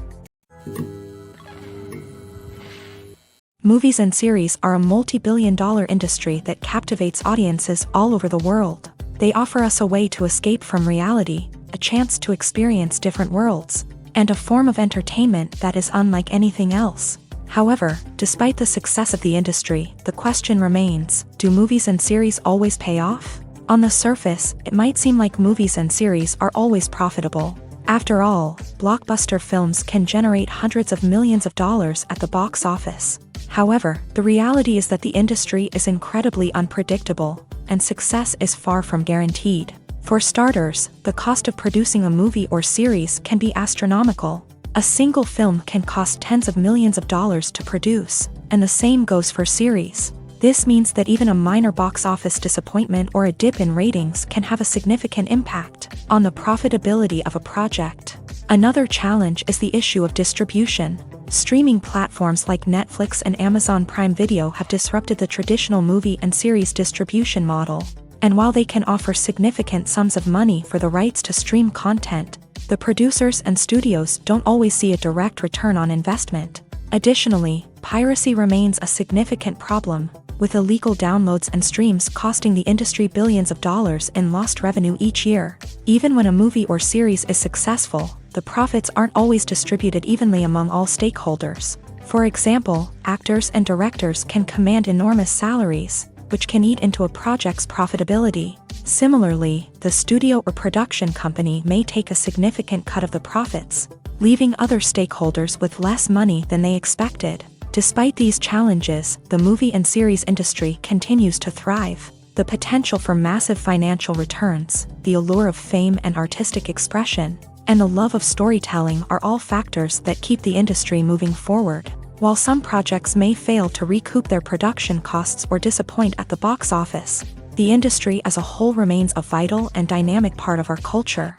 Movies and series are a multi-billion-dollar industry that captivates audiences all over the world. They offer us a way to escape from reality, a chance to experience different worlds, and a form of entertainment that is unlike anything else. However, despite the success of the industry, the question remains, do movies and series always pay off? On the surface, it might seem like movies and series are always profitable. After all, blockbuster films can generate hundreds of millions of dollars at the box office. However, the reality is that the industry is incredibly unpredictable, and success is far from guaranteed. For starters, the cost of producing a movie or series can be astronomical. A single film can cost tens of millions of dollars to produce, and the same goes for series. This means that even a minor box office disappointment or a dip in ratings can have a significant impact on the profitability of a project. Another challenge is the issue of distribution. Streaming platforms like Netflix and Amazon Prime Video have disrupted the traditional movie and series distribution model. And while they can offer significant sums of money for the rights to stream content, the producers and studios don't always see a direct return on investment. Additionally, piracy remains a significant problem, with illegal downloads and streams costing the industry billions of dollars in lost revenue each year. Even when a movie or series is successful, the profits aren't always distributed evenly among all stakeholders. For example, actors and directors can command enormous salaries, which can eat into a project's profitability. Similarly, the studio or production company may take a significant cut of the profits, leaving other stakeholders with less money than they expected. Despite these challenges, the movie and series industry continues to thrive. The potential for massive financial returns, the allure of fame and artistic expression, and the love of storytelling are all factors that keep the industry moving forward. While some projects may fail to recoup their production costs or disappoint at the box office, the industry as a whole remains a vital and dynamic part of our culture.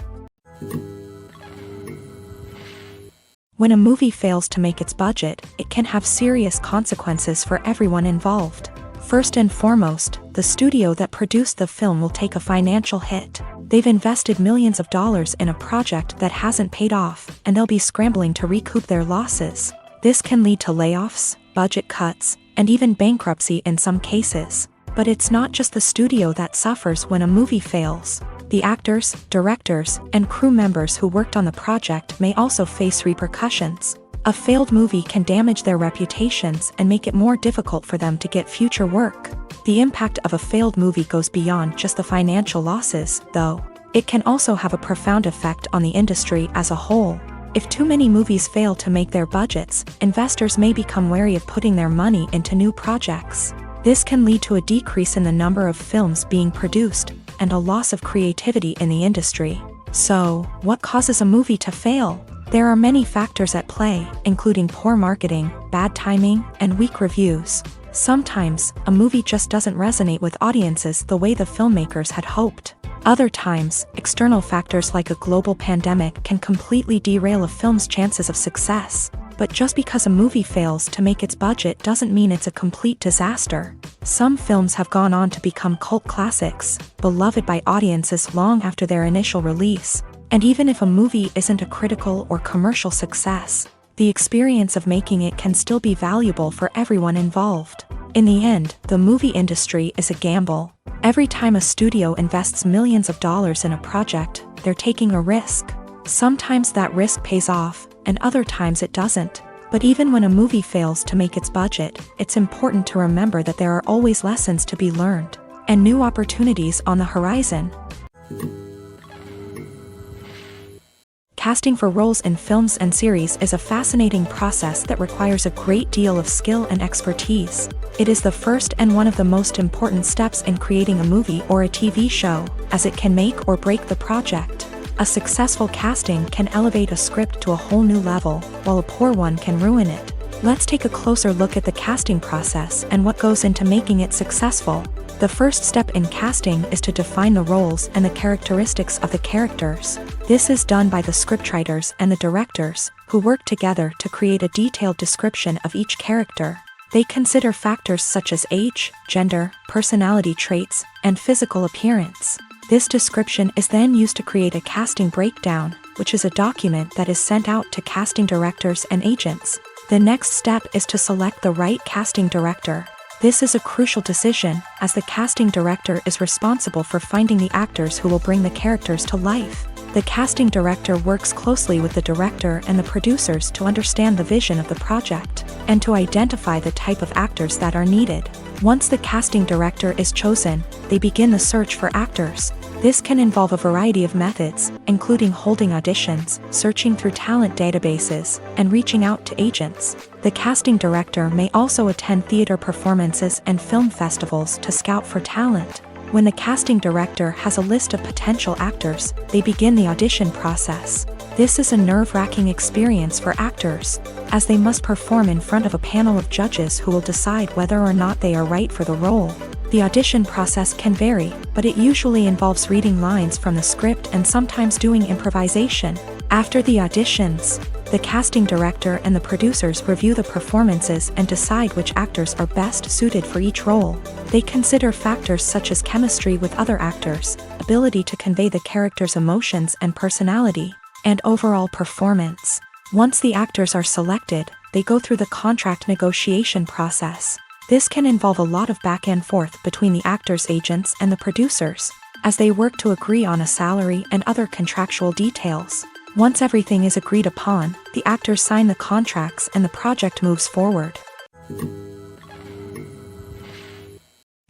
When a movie fails to make its budget, it can have serious consequences for everyone involved. First and foremost, the studio that produced the film will take a financial hit. They've invested millions of dollars in a project that hasn't paid off, and they'll be scrambling to recoup their losses. This can lead to layoffs, budget cuts, and even bankruptcy in some cases. But it's not just the studio that suffers when a movie fails. The actors, directors, and crew members who worked on the project may also face repercussions. A failed movie can damage their reputations and make it more difficult for them to get future work. The impact of a failed movie goes beyond just the financial losses, though. It can also have a profound effect on the industry as a whole. If too many movies fail to make their budgets, investors may become wary of putting their money into new projects. This can lead to a decrease in the number of films being produced, and a loss of creativity in the industry. So, what causes a movie to fail? There are many factors at play, including poor marketing, bad timing, and weak reviews. Sometimes, a movie just doesn't resonate with audiences the way the filmmakers had hoped. Other times, external factors like a global pandemic can completely derail a film's chances of success. But just because a movie fails to make its budget doesn't mean it's a complete disaster. Some films have gone on to become cult classics, beloved by audiences long after their initial release. And even if a movie isn't a critical or commercial success, the experience of making it can still be valuable for everyone involved. In the end, the movie industry is a gamble. Every time a studio invests millions of dollars in a project, they're taking a risk. Sometimes that risk pays off, and other times it doesn't. But even when a movie fails to make its budget, it's important to remember that there are always lessons to be learned, and new opportunities on the horizon. Casting for roles in films and series is a fascinating process that requires a great deal of skill and expertise. It is the first and one of the most important steps in creating a movie or a TV show, as it can make or break the project. A successful casting can elevate a script to a whole new level, while a poor one can ruin it. Let's take a closer look at the casting process and what goes into making it successful. The first step in casting is to define the roles and the characteristics of the characters. This is done by the scriptwriters and the directors, who work together to create a detailed description of each character. They consider factors such as age, gender, personality traits, and physical appearance. This description is then used to create a casting breakdown, which is a document that is sent out to casting directors and agents. The next step is to select the right casting director. This is a crucial decision, as the casting director is responsible for finding the actors who will bring the characters to life. The casting director works closely with the director and the producers to understand the vision of the project, and to identify the type of actors that are needed. Once the casting director is chosen, they begin the search for actors. This can involve a variety of methods, including holding auditions, searching through talent databases, and reaching out to agents. The casting director may also attend theater performances and film festivals to scout for talent. When the casting director has a list of potential actors, they begin the audition process. This is a nerve-wracking experience for actors, as they must perform in front of a panel of judges who will decide whether or not they are right for the role. The audition process can vary, but it usually involves reading lines from the script and sometimes doing improvisation. After the auditions, the casting director and the producers review the performances and decide which actors are best suited for each role. They consider factors such as chemistry with other actors, ability to convey the character's emotions and personality, and overall performance. Once the actors are selected, they go through the contract negotiation process. This can involve a lot of back and forth between the actors' agents and the producers, as they work to agree on a salary and other contractual details. Once everything is agreed upon, the actors sign the contracts and the project moves forward.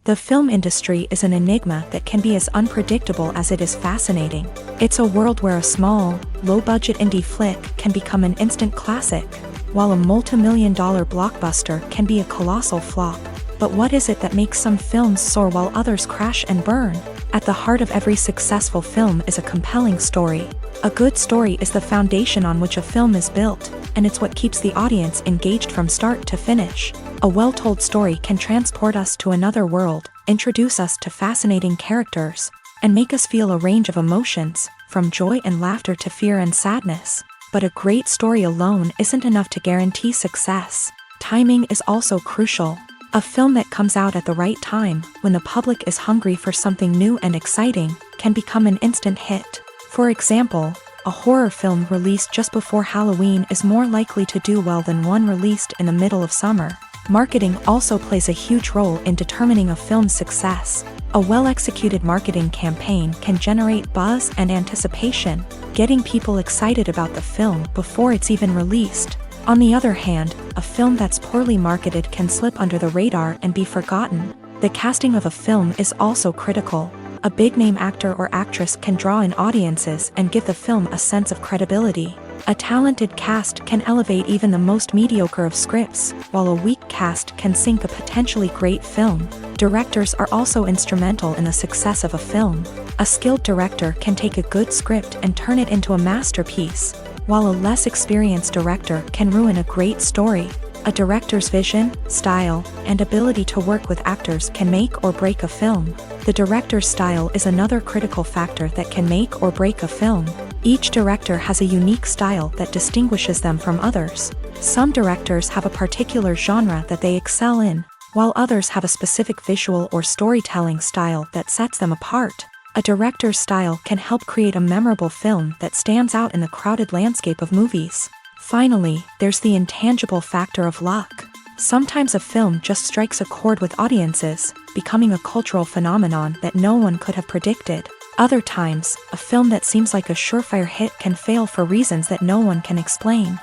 The film industry is an enigma that can be as unpredictable as it is fascinating. It's a world where a small, low-budget indie flick can become an instant classic, while a multi-million-dollar blockbuster can be a colossal flop. But what is it that makes some films soar while others crash and burn? At the heart of every successful film is a compelling story. A good story is the foundation on which a film is built, and it's what keeps the audience engaged from start to finish. A well-told story can transport us to another world, introduce us to fascinating characters, and make us feel a range of emotions, from joy and laughter to fear and sadness. But a great story alone isn't enough to guarantee success. Timing is also crucial. A film that comes out at the right time, when the public is hungry for something new and exciting, can become an instant hit. For example, a horror film released just before Halloween is more likely to do well than one released in the middle of summer. Marketing also plays a huge role in determining a film's success. A well-executed marketing campaign can generate buzz and anticipation, getting people excited about the film before it's even released. On the other hand, a film that's poorly marketed can slip under the radar and be forgotten. The casting of a film is also critical. A big-name actor or actress can draw in audiences and give the film a sense of credibility. A talented cast can elevate even the most mediocre of scripts, while a weak cast can sink a potentially great film. Directors are also instrumental in the success of a film. A skilled director can take a good script and turn it into a masterpiece, while a less experienced director can ruin a great story. A director's vision, style, and ability to work with actors can make or break a film. The director's style is another critical factor that can make or break a film. Each director has a unique style that distinguishes them from others. Some directors have a particular genre that they excel in, while others have a specific visual or storytelling style that sets them apart. A director's style can help create a memorable film that stands out in the crowded landscape of movies. Finally, there's the intangible factor of luck. Sometimes a film just strikes a chord with audiences, becoming a cultural phenomenon that no one could have predicted. Other times, a film that seems like a surefire hit can fail for reasons that no one can explain.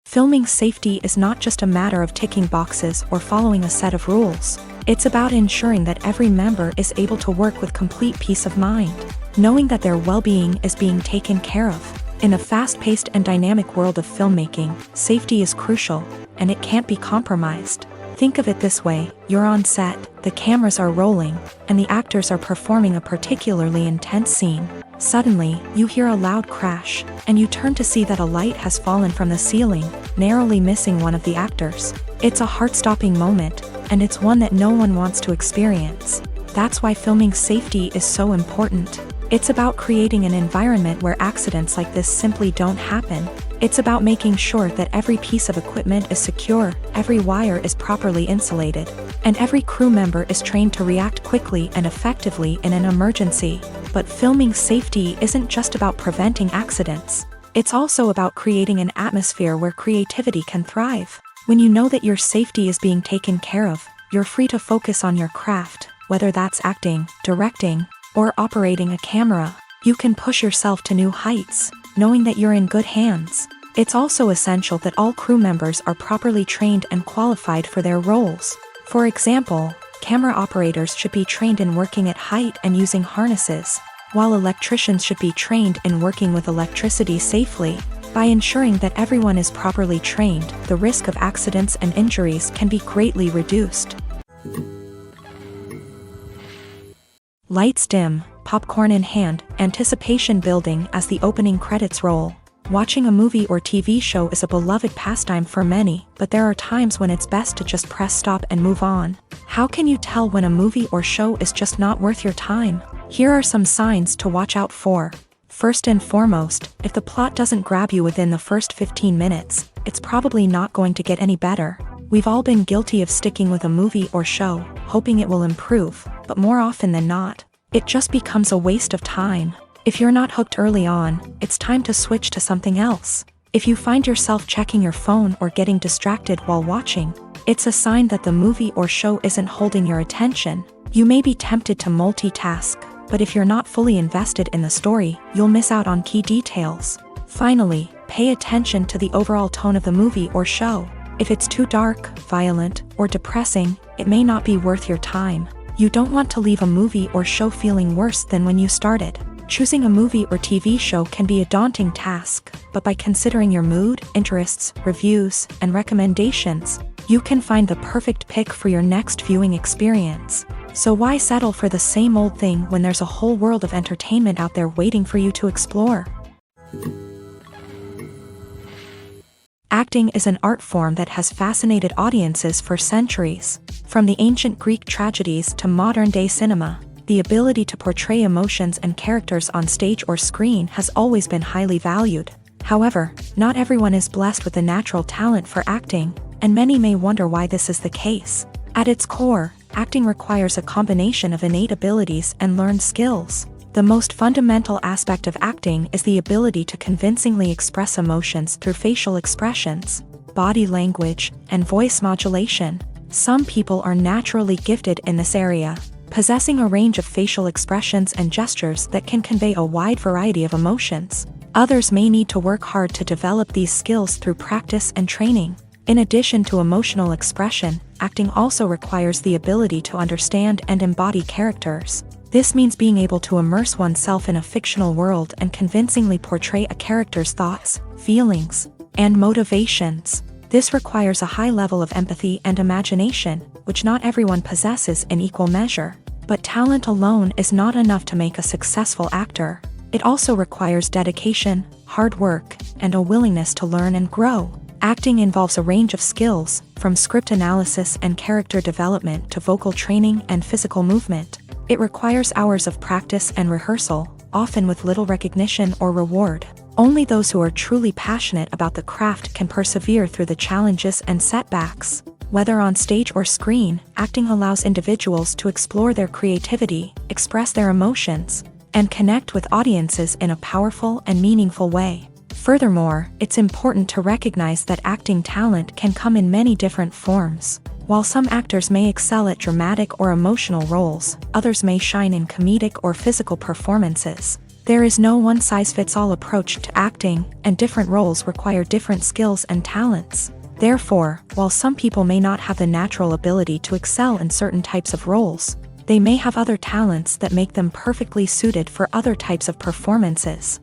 Filming safety is not just a matter of ticking boxes or following a set of rules. It's about ensuring that every member is able to work with complete peace of mind, knowing that their well-being is being taken care of. In a fast-paced and dynamic world of filmmaking, safety is crucial, and it can't be compromised. Think of it this way: you're on set, the cameras are rolling, and the actors are performing a particularly intense scene. Suddenly, you hear a loud crash, and you turn to see that a light has fallen from the ceiling, narrowly missing one of the actors. It's a heart-stopping moment, and it's one that no one wants to experience. That's why filming safety is so important. It's about creating an environment where accidents like this simply don't happen. It's about making sure that every piece of equipment is secure, every wire is properly insulated, and every crew member is trained to react quickly and effectively in an emergency. But filming safety isn't just about preventing accidents. It's also about creating an atmosphere where creativity can thrive. When you know that your safety is being taken care of, you're free to focus on your craft, whether that's acting, directing, or operating a camera. You can push yourself to new heights, knowing that you're in good hands. It's also essential that all crew members are properly trained and qualified for their roles. For example, camera operators should be trained in working at height and using harnesses, while electricians should be trained in working with electricity safely. By ensuring that everyone is properly trained, the risk of accidents and injuries can be greatly reduced. Lights dim, popcorn in hand, anticipation building as the opening credits roll. Watching a movie or TV show is a beloved pastime for many, but there are times when it's best to just press stop and move on. How can you tell when a movie or show is just not worth your time? Here are some signs to watch out for. First and foremost, if the plot doesn't grab you within the first 15 minutes, it's probably not going to get any better. We've all been guilty of sticking with a movie or show, hoping it will improve, but more often than not, it just becomes a waste of time. If you're not hooked early on, it's time to switch to something else. If you find yourself checking your phone or getting distracted while watching, it's a sign that the movie or show isn't holding your attention. You may be tempted to multitask, but if you're not fully invested in the story, you'll miss out on key details. Finally, pay attention to the overall tone of the movie or show. If it's too dark, violent, or depressing, it may not be worth your time. You don't want to leave a movie or show feeling worse than when you started. Choosing a movie or TV show can be a daunting task, but by considering your mood, interests, reviews, and recommendations, you can find the perfect pick for your next viewing experience. So why settle for the same old thing when there's a whole world of entertainment out there waiting for you to explore? Acting is an art form that has fascinated audiences for centuries. From the ancient Greek tragedies to modern-day cinema, the ability to portray emotions and characters on stage or screen has always been highly valued. However, not everyone is blessed with the natural talent for acting, and many may wonder why this is the case. At its core, acting requires a combination of innate abilities and learned skills. The most fundamental aspect of acting is the ability to convincingly express emotions through facial expressions, body language, and voice modulation. Some people are naturally gifted in this area, possessing a range of facial expressions and gestures that can convey a wide variety of emotions. Others may need to work hard to develop these skills through practice and training. In addition to emotional expression, acting also requires the ability to understand and embody characters. This means being able to immerse oneself in a fictional world and convincingly portray a character's thoughts, feelings, and motivations. This requires a high level of empathy and imagination, which not everyone possesses in equal measure. But talent alone is not enough to make a successful actor. It also requires dedication, hard work, and a willingness to learn and grow. Acting involves a range of skills, from script analysis and character development to vocal training and physical movement. It requires hours of practice and rehearsal, often with little recognition or reward. Only those who are truly passionate about the craft can persevere through the challenges and setbacks. Whether on stage or screen, acting allows individuals to explore their creativity, express their emotions, and connect with audiences in a powerful and meaningful way. Furthermore, it's important to recognize that acting talent can come in many different forms. While some actors may excel at dramatic or emotional roles, others may shine in comedic or physical performances. There is no one-size-fits-all approach to acting, and different roles require different skills and talents. Therefore, while some people may not have the natural ability to excel in certain types of roles, they may have other talents that make them perfectly suited for other types of performances.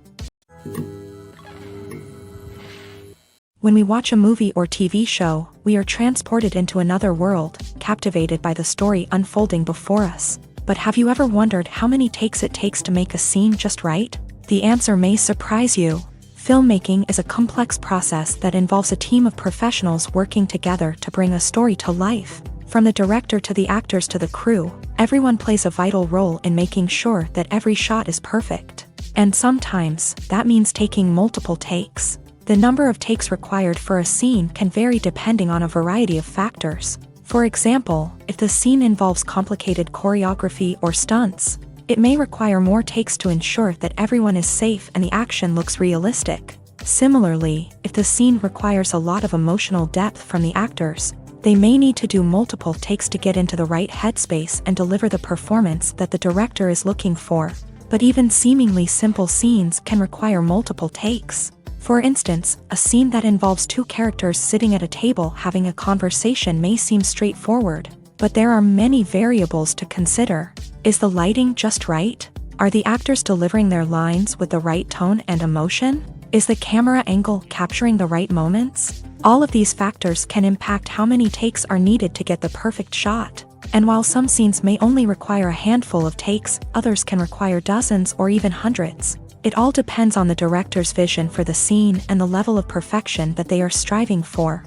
When we watch a movie or TV show, we are transported into another world, captivated by the story unfolding before us. But have you ever wondered how many takes it takes to make a scene just right? The answer may surprise you. Filmmaking is a complex process that involves a team of professionals working together to bring a story to life. From the director to the actors to the crew, everyone plays a vital role in making sure that every shot is perfect. And sometimes, that means taking multiple takes. The number of takes required for a scene can vary depending on a variety of factors. For example, if the scene involves complicated choreography or stunts, it may require more takes to ensure that everyone is safe and the action looks realistic. Similarly, if the scene requires a lot of emotional depth from the actors, they may need to do multiple takes to get into the right headspace and deliver the performance that the director is looking for. But even seemingly simple scenes can require multiple takes. For instance, a scene that involves two characters sitting at a table having a conversation may seem straightforward, but there are many variables to consider. Is the lighting just right? Are the actors delivering their lines with the right tone and emotion? Is the camera angle capturing the right moments? All of these factors can impact how many takes are needed to get the perfect shot. And while some scenes may only require a handful of takes, others can require dozens or even hundreds. It all depends on the director's vision for the scene and the level of perfection that they are striving for.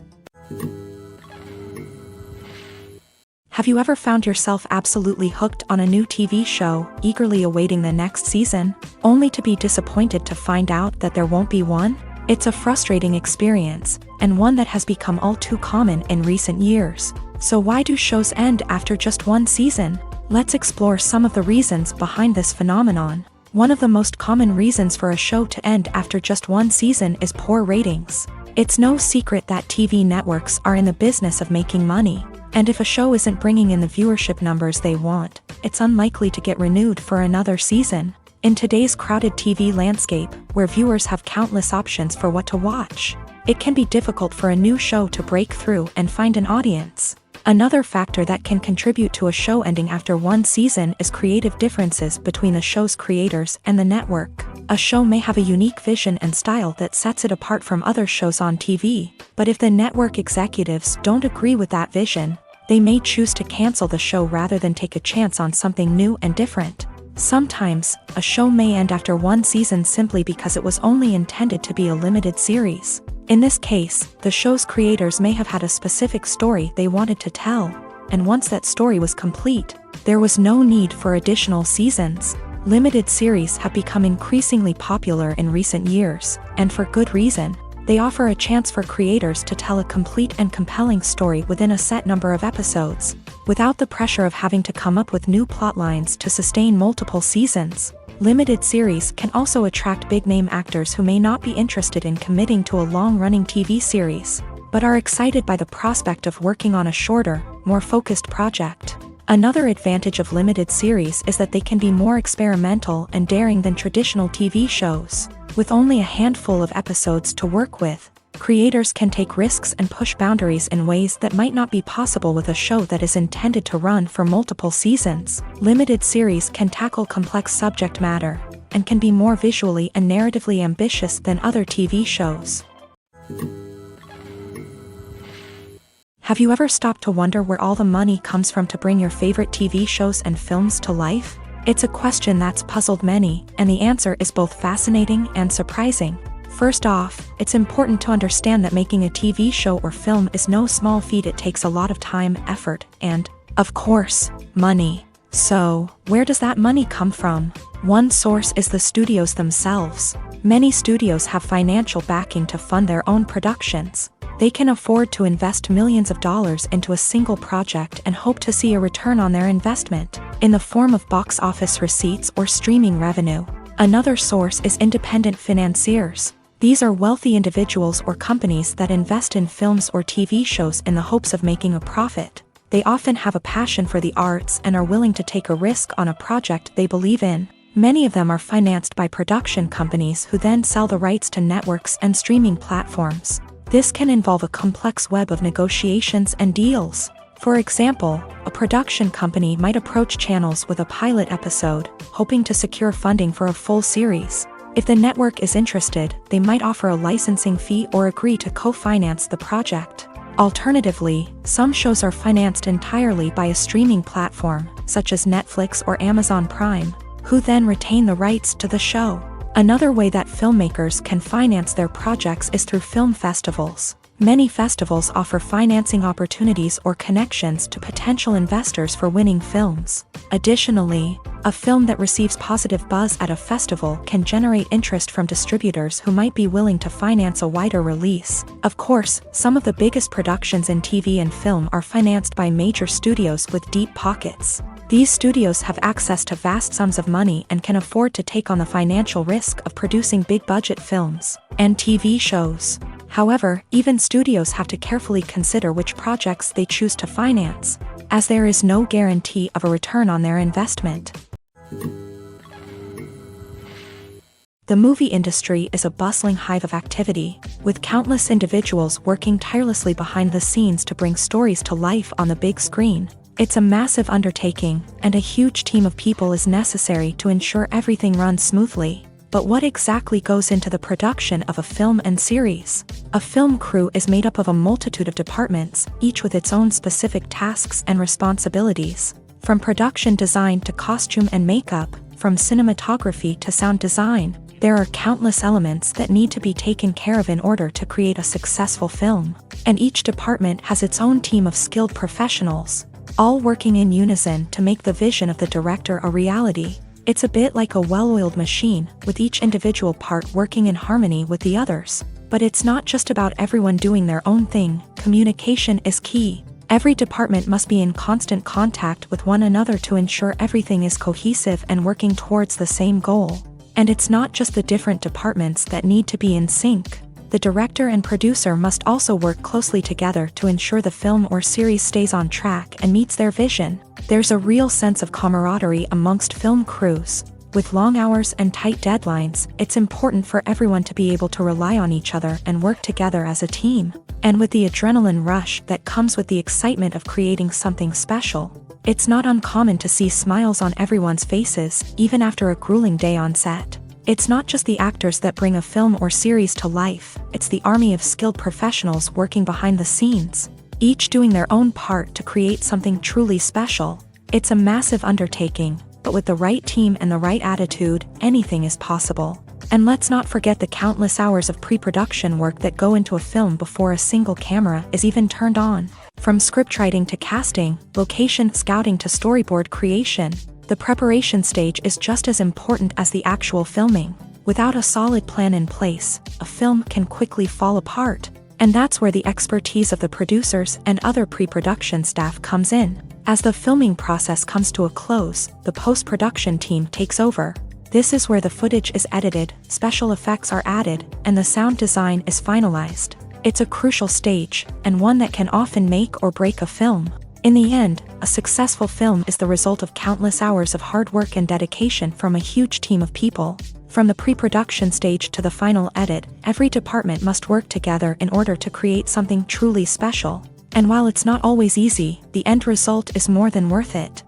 Have you ever found yourself absolutely hooked on a new TV show, eagerly awaiting the next season, only to be disappointed to find out that there won't be one? It's a frustrating experience, and one that has become all too common in recent years. So why do shows end after just one season? Let's explore some of the reasons behind this phenomenon. One of the most common reasons for a show to end after just one season is poor ratings. It's no secret that TV networks are in the business of making money. And if a show isn't bringing in the viewership numbers they want, it's unlikely to get renewed for another season. In today's crowded TV landscape, where viewers have countless options for what to watch, it can be difficult for a new show to break through and find an audience. Another factor that can contribute to a show ending after one season is creative differences between the show's creators and the network. A show may have a unique vision and style that sets it apart from other shows on TV, but if the network executives don't agree with that vision, they may choose to cancel the show rather than take a chance on something new and different. Sometimes, a show may end after one season simply because it was only intended to be a limited series. In this case, the show's creators may have had a specific story they wanted to tell, and once that story was complete, there was no need for additional seasons. Limited series have become increasingly popular in recent years, and for good reason. They offer a chance for creators to tell a complete and compelling story within a set number of episodes, without the pressure of having to come up with new plotlines to sustain multiple seasons. Limited series can also attract big-name actors who may not be interested in committing to a long-running TV series, but are excited by the prospect of working on a shorter, more focused project. Another advantage of limited series is that they can be more experimental and daring than traditional TV shows. With only a handful of episodes to work with, creators can take risks and push boundaries in ways that might not be possible with a show that is intended to run for multiple seasons. Limited series can tackle complex subject matter, and can be more visually and narratively ambitious than other TV shows. Have you ever stopped to wonder where all the money comes from to bring your favorite TV shows and films to life? It's a question that's puzzled many, and the answer is both fascinating and surprising. First off, it's important to understand that making a TV show or film is no small feat. It takes a lot of time, effort, and, of course, money. So, where does that money come from? One source is the studios themselves. Many studios have financial backing to fund their own productions. They can afford to invest millions of dollars into a single project and hope to see a return on their investment, in the form of box office receipts or streaming revenue. Another source is independent financiers. These are wealthy individuals or companies that invest in films or TV shows in the hopes of making a profit. They often have a passion for the arts and are willing to take a risk on a project they believe in. Many of them are financed by production companies who then sell the rights to networks and streaming platforms. This can involve a complex web of negotiations and deals. For example, a production company might approach channels with a pilot episode, hoping to secure funding for a full series. If the network is interested, they might offer a licensing fee or agree to co-finance the project. Alternatively, some shows are financed entirely by a streaming platform, such as Netflix or Amazon Prime, who then retain the rights to the show. Another way that filmmakers can finance their projects is through film festivals. Many festivals offer financing opportunities or connections to potential investors for winning films. Additionally, a film that receives positive buzz at a festival can generate interest from distributors who might be willing to finance a wider release. Of course, some of the biggest productions in TV and film are financed by major studios with deep pockets. These studios have access to vast sums of money and can afford to take on the financial risk of producing big-budget films and TV shows. However, even studios have to carefully consider which projects they choose to finance, as there is no guarantee of a return on their investment. The movie industry is a bustling hive of activity, with countless individuals working tirelessly behind the scenes to bring stories to life on the big screen. It's a massive undertaking, and a huge team of people is necessary to ensure everything runs smoothly. But what exactly goes into the production of a film and series? A film crew is made up of a multitude of departments, each with its own specific tasks and responsibilities. From production design to costume and makeup, from cinematography to sound design, there are countless elements that need to be taken care of in order to create a successful film. And each department has its own team of skilled professionals, all working in unison to make the vision of the director a reality. It's a bit like a well-oiled machine, with each individual part working in harmony with the others. But it's not just about everyone doing their own thing. Communication is key. Every department must be in constant contact with one another to ensure everything is cohesive and working towards the same goal. And it's not just the different departments that need to be in sync. The director and producer must also work closely together to ensure the film or series stays on track and meets their vision. There's a real sense of camaraderie amongst film crews. With long hours and tight deadlines, it's important for everyone to be able to rely on each other and work together as a team. And with the adrenaline rush that comes with the excitement of creating something special, it's not uncommon to see smiles on everyone's faces, even after a grueling day on set. It's not just the actors that bring a film or series to life, it's the army of skilled professionals working behind the scenes, each doing their own part to create something truly special. It's a massive undertaking, but with the right team and the right attitude, anything is possible. And let's not forget the countless hours of pre-production work that go into a film before a single camera is even turned on. From scriptwriting to casting, location scouting to storyboard creation, the preparation stage is just as important as the actual filming. Without a solid plan in place, a film can quickly fall apart. And that's where the expertise of the producers and other pre-production staff comes in. As the filming process comes to a close, the post-production team takes over. This is where the footage is edited, special effects are added, and the sound design is finalized. It's a crucial stage, and one that can often make or break a film. In the end, a successful film is the result of countless hours of hard work and dedication from a huge team of people. From the pre-production stage to the final edit, every department must work together in order to create something truly special. And while it's not always easy, the end result is more than worth it.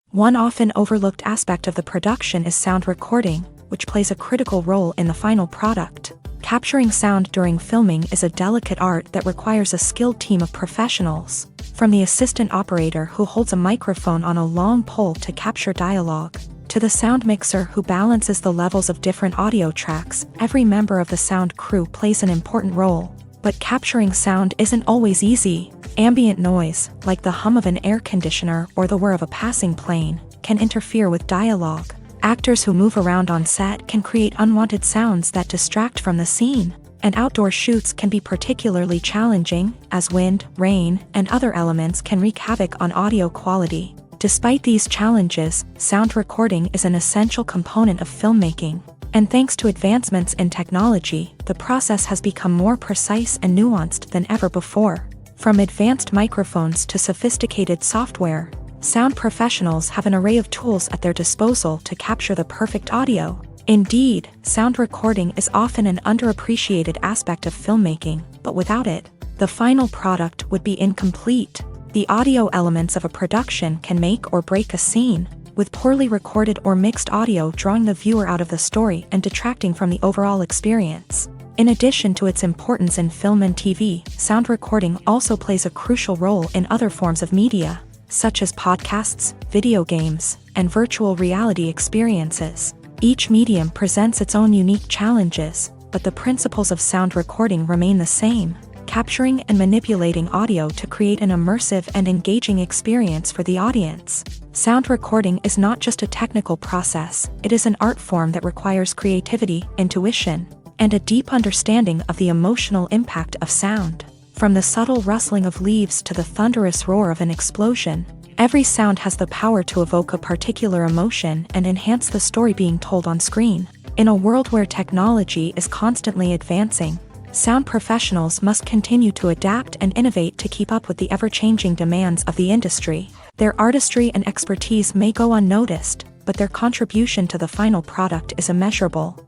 One often overlooked aspect of the production is sound recording, which plays a critical role in the final product. Capturing sound during filming is a delicate art that requires a skilled team of professionals. From the assistant operator who holds a microphone on a long pole to capture dialogue, to the sound mixer who balances the levels of different audio tracks, every member of the sound crew plays an important role. But capturing sound isn't always easy. Ambient noise, like the hum of an air conditioner or the whir of a passing plane, can interfere with dialogue. Actors who move around on set can create unwanted sounds that distract from the scene. And outdoor shoots can be particularly challenging, as wind, rain, and other elements can wreak havoc on audio quality. Despite these challenges, sound recording is an essential component of filmmaking. And thanks to advancements in technology, the process has become more precise and nuanced than ever before. From advanced microphones to sophisticated software, sound professionals have an array of tools at their disposal to capture the perfect audio. Indeed, sound recording is often an underappreciated aspect of filmmaking, but without it, the final product would be incomplete. The audio elements of a production can make or break a scene, with poorly recorded or mixed audio drawing the viewer out of the story and detracting from the overall experience. In addition to its importance in film and TV, sound recording also plays a crucial role in other forms of media, such as podcasts, video games, and virtual reality experiences. Each medium presents its own unique challenges, but the principles of sound recording remain the same, capturing and manipulating audio to create an immersive and engaging experience for the audience. Sound recording is not just a technical process, it is an art form that requires creativity, intuition, and a deep understanding of the emotional impact of sound. From the subtle rustling of leaves to the thunderous roar of an explosion, every sound has the power to evoke a particular emotion and enhance the story being told on screen. In a world where technology is constantly advancing, sound professionals must continue to adapt and innovate to keep up with the ever-changing demands of the industry. Their artistry and expertise may go unnoticed, but their contribution to the final product is immeasurable.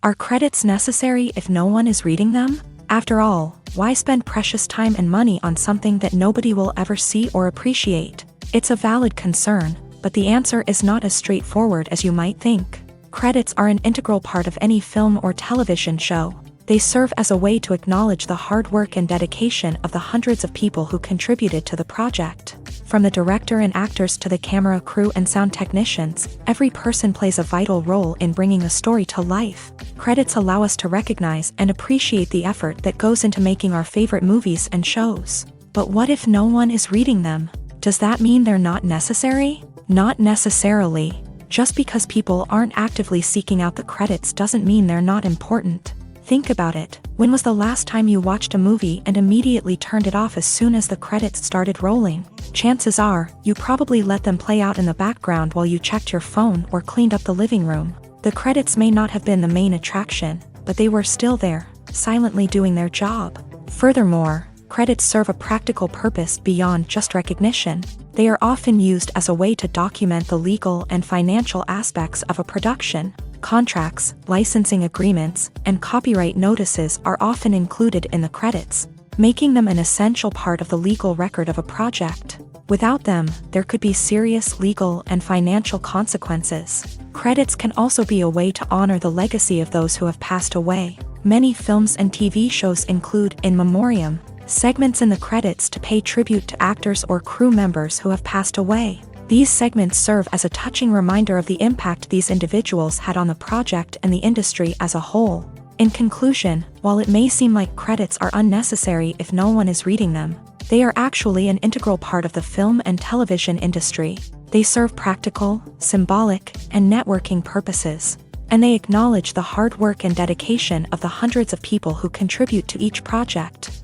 Are credits necessary if no one is reading them? After all, why spend precious time and money on something that nobody will ever see or appreciate? It's a valid concern, but the answer is not as straightforward as you might think. Credits are an integral part of any film or television show. They serve as a way to acknowledge the hard work and dedication of the hundreds of people who contributed to the project. From the director and actors to the camera crew and sound technicians, every person plays a vital role in bringing a story to life. Credits allow us to recognize and appreciate the effort that goes into making our favorite movies and shows. But what if no one is reading them? Does that mean they're not necessary? Not necessarily. Just because people aren't actively seeking out the credits doesn't mean they're not important. Think about it. When was the last time you watched a movie and immediately turned it off as soon as the credits started rolling? Chances are, you probably let them play out in the background while you checked your phone or cleaned up the living room. The credits may not have been the main attraction, but they were still there, silently doing their job. Furthermore, credits serve a practical purpose beyond just recognition. They are often used as a way to document the legal and financial aspects of a production. Contracts, licensing agreements, and copyright notices are often included in the credits, making them an essential part of the legal record of a project. Without them, there could be serious legal and financial consequences. Credits can also be a way to honor the legacy of those who have passed away. Many films and TV shows include in memoriam segments in the credits to pay tribute to actors or crew members who have passed away. These segments serve as a touching reminder of the impact these individuals had on the project and the industry as a whole. In conclusion, while it may seem like credits are unnecessary if no one is reading them, they are actually an integral part of the film and television industry. They serve practical, symbolic, and networking purposes, and they acknowledge the hard work and dedication of the hundreds of people who contribute to each project.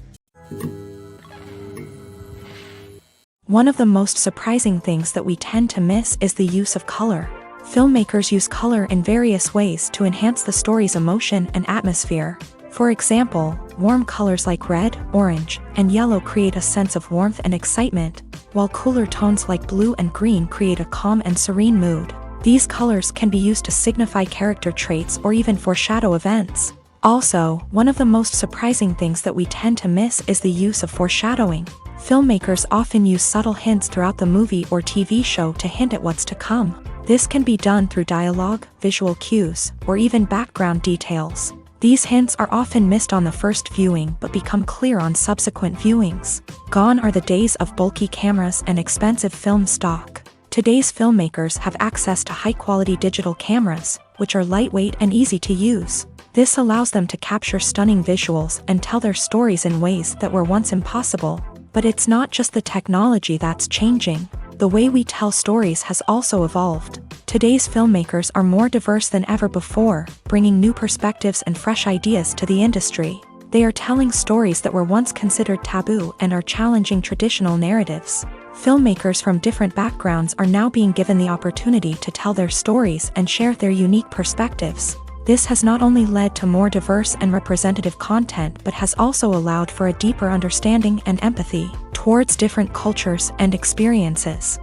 One of the most surprising things that we tend to miss is the use of color. Filmmakers use color in various ways to enhance the story's emotion and atmosphere. For example, warm colors like red, orange, and yellow create a sense of warmth and excitement, while cooler tones like blue and green create a calm and serene mood. These colors can be used to signify character traits or even foreshadow events. Also, one of the most surprising things that we tend to miss is the use of foreshadowing. Filmmakers often use subtle hints throughout the movie or TV show to hint at what's to come. This can be done through dialogue, visual cues, or even background details. These hints are often missed on the first viewing but become clear on subsequent viewings. Gone are the days of bulky cameras and expensive film stock. Today's filmmakers have access to high-quality digital cameras, which are lightweight and easy to use. This allows them to capture stunning visuals and tell their stories in ways that were once impossible. But it's not just the technology that's changing. The way we tell stories has also evolved. Today's filmmakers are more diverse than ever before, bringing new perspectives and fresh ideas to the industry. They are telling stories that were once considered taboo and are challenging traditional narratives. Filmmakers from different backgrounds are now being given the opportunity to tell their stories and share their unique perspectives. This has not only led to more diverse and representative content but has also allowed for a deeper understanding and empathy towards different cultures and experiences.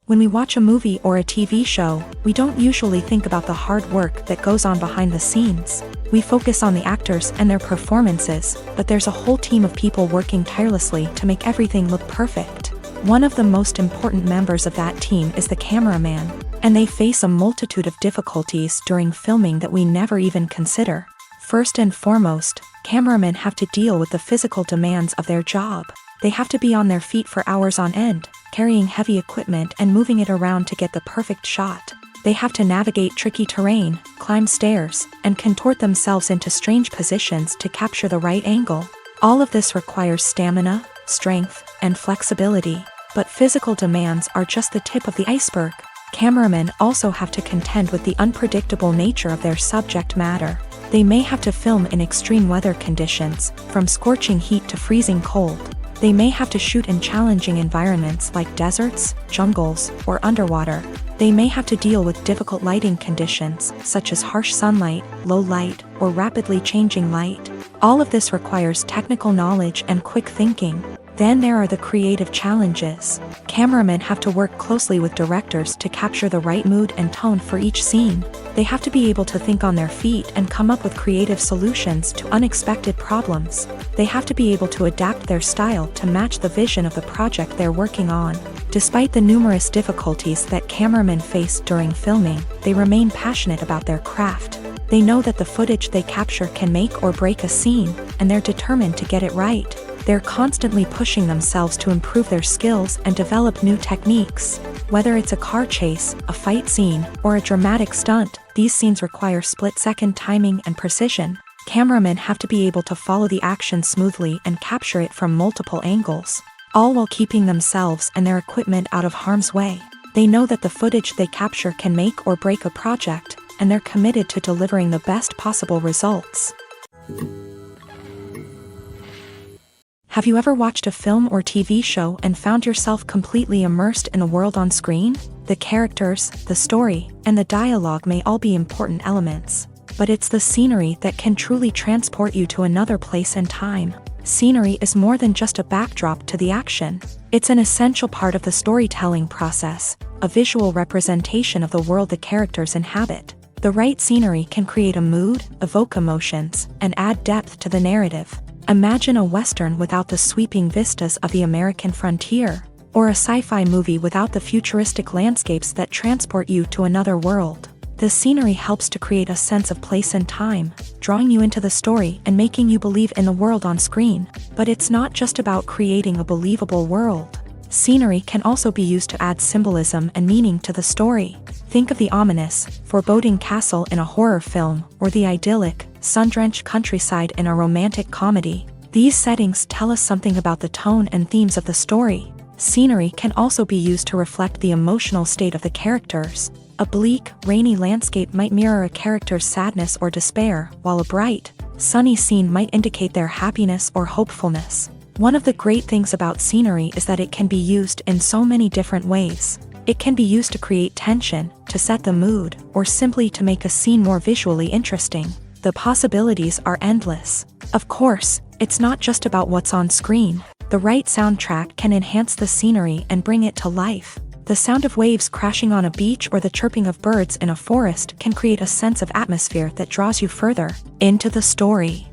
When we watch a movie or a TV show, we don't usually think about the hard work that goes on behind the scenes. We focus on the actors and their performances, but there's a whole team of people working tirelessly to make everything look perfect. One of the most important members of that team is the cameraman, and they face a multitude of difficulties during filming that we never even consider. First and foremost, cameramen have to deal with the physical demands of their job. They have to be on their feet for hours on end, carrying heavy equipment and moving it around to get the perfect shot. They have to navigate tricky terrain, climb stairs, and contort themselves into strange positions to capture the right angle. All of this requires stamina, strength, and flexibility. But physical demands are just the tip of the iceberg. Cameramen also have to contend with the unpredictable nature of their subject matter. They may have to film in extreme weather conditions, from scorching heat to freezing cold. They may have to shoot in challenging environments like deserts, jungles, or underwater. They may have to deal with difficult lighting conditions, such as harsh sunlight, low light, or rapidly changing light. All of this requires technical knowledge and quick thinking. Then there are the creative challenges. Cameramen have to work closely with directors to capture the right mood and tone for each scene. They have to be able to think on their feet and come up with creative solutions to unexpected problems. They have to be able to adapt their style to match the vision of the project they're working on. Despite the numerous difficulties that cameramen face during filming, they remain passionate about their craft. They know that the footage they capture can make or break a scene, and they're determined to get it right. They're constantly pushing themselves to improve their skills and develop new techniques. Whether it's a car chase, a fight scene, or a dramatic stunt, these scenes require split-second timing and precision. Cameramen have to be able to follow the action smoothly and capture it from multiple angles, all while keeping themselves and their equipment out of harm's way. They know that the footage they capture can make or break a project, and they're committed to delivering the best possible results. Have you ever watched a film or TV show and found yourself completely immersed in the world on screen? The characters, the story, and the dialogue may all be important elements, but it's the scenery that can truly transport you to another place and time. Scenery is more than just a backdrop to the action. It's an essential part of the storytelling process, a visual representation of the world the characters inhabit. The right scenery can create a mood, evoke emotions, and add depth to the narrative. Imagine a Western without the sweeping vistas of the American frontier, or a sci-fi movie without the futuristic landscapes that transport you to another world. The scenery helps to create a sense of place and time, drawing you into the story and making you believe in the world on screen. But it's not just about creating a believable world. Scenery can also be used to add symbolism and meaning to the story. Think of the ominous, foreboding castle in a horror film, or the idyllic, sun-drenched countryside in a romantic comedy. These settings tell us something about the tone and themes of the story. Scenery can also be used to reflect the emotional state of the characters. A bleak, rainy landscape might mirror a character's sadness or despair, while a bright, sunny scene might indicate their happiness or hopefulness. One of the great things about scenery is that it can be used in so many different ways. It can be used to create tension, to set the mood, or simply to make a scene more visually interesting. The possibilities are endless. Of course, it's not just about what's on screen. The right soundtrack can enhance the scenery and bring it to life. The sound of waves crashing on a beach or the chirping of birds in a forest can create a sense of atmosphere that draws you further into the story.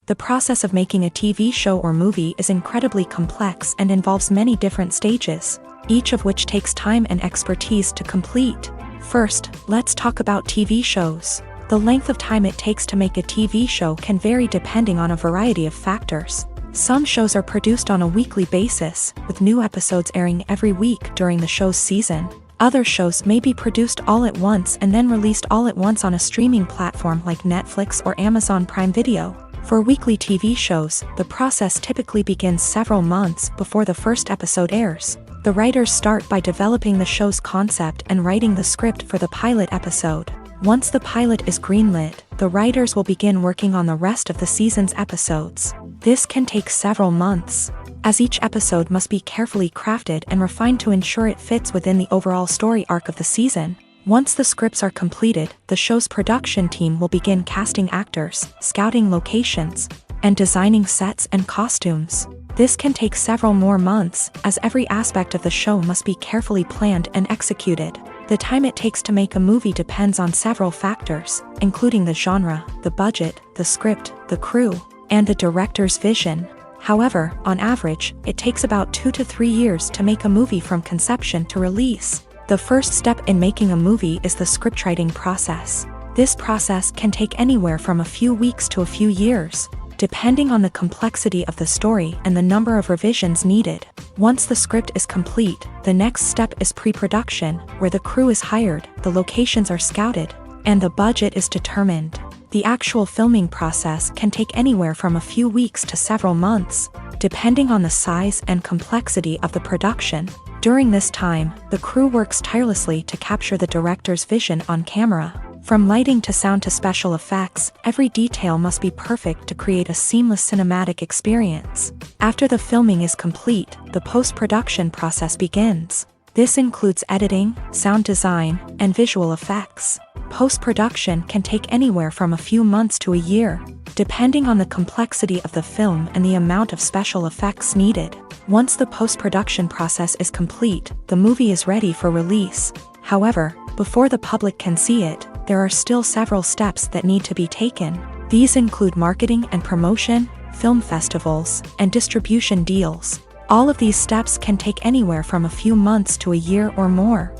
The process of making a TV show or movie is incredibly complex and involves many different stages, each of which takes time and expertise to complete. First, let's talk about TV shows. The length of time it takes to make a TV show can vary depending on a variety of factors. Some shows are produced on a weekly basis, with new episodes airing every week during the show's season. Other shows may be produced all at once and then released all at once on a streaming platform like Netflix or Amazon Prime Video. For weekly TV shows, the process typically begins several months before the first episode airs. The writers start by developing the show's concept and writing the script for the pilot episode. Once the pilot is greenlit, the writers will begin working on the rest of the season's episodes. This can take several months, as each episode must be carefully crafted and refined to ensure it fits within the overall story arc of the season. Once the scripts are completed, the show's production team will begin casting actors, scouting locations, and designing sets and costumes. This can take several more months, as every aspect of the show must be carefully planned and executed. The time it takes to make a movie depends on several factors, including the genre, the budget, the script, the crew, and the director's vision. However, on average, it takes about 2 to 3 years to make a movie from conception to release. The first step in making a movie is the scriptwriting process. This process can take anywhere from a few weeks to a few years, depending on the complexity of the story and the number of revisions needed. Once the script is complete, the next step is pre-production, where the crew is hired, the locations are scouted, and the budget is determined. The actual filming process can take anywhere from a few weeks to several months, depending on the size and complexity of the production. During this time, the crew works tirelessly to capture the director's vision on camera. From lighting to sound to special effects, every detail must be perfect to create a seamless cinematic experience. After the filming is complete, the post-production process begins. This includes editing, sound design, and visual effects. Post-production can take anywhere from a few months to a year, depending on the complexity of the film and the amount of special effects needed. Once the post-production process is complete, the movie is ready for release. However, before the public can see it, there are still several steps that need to be taken. These include marketing and promotion, film festivals, and distribution deals. All of these steps can take anywhere from a few months to a year or more.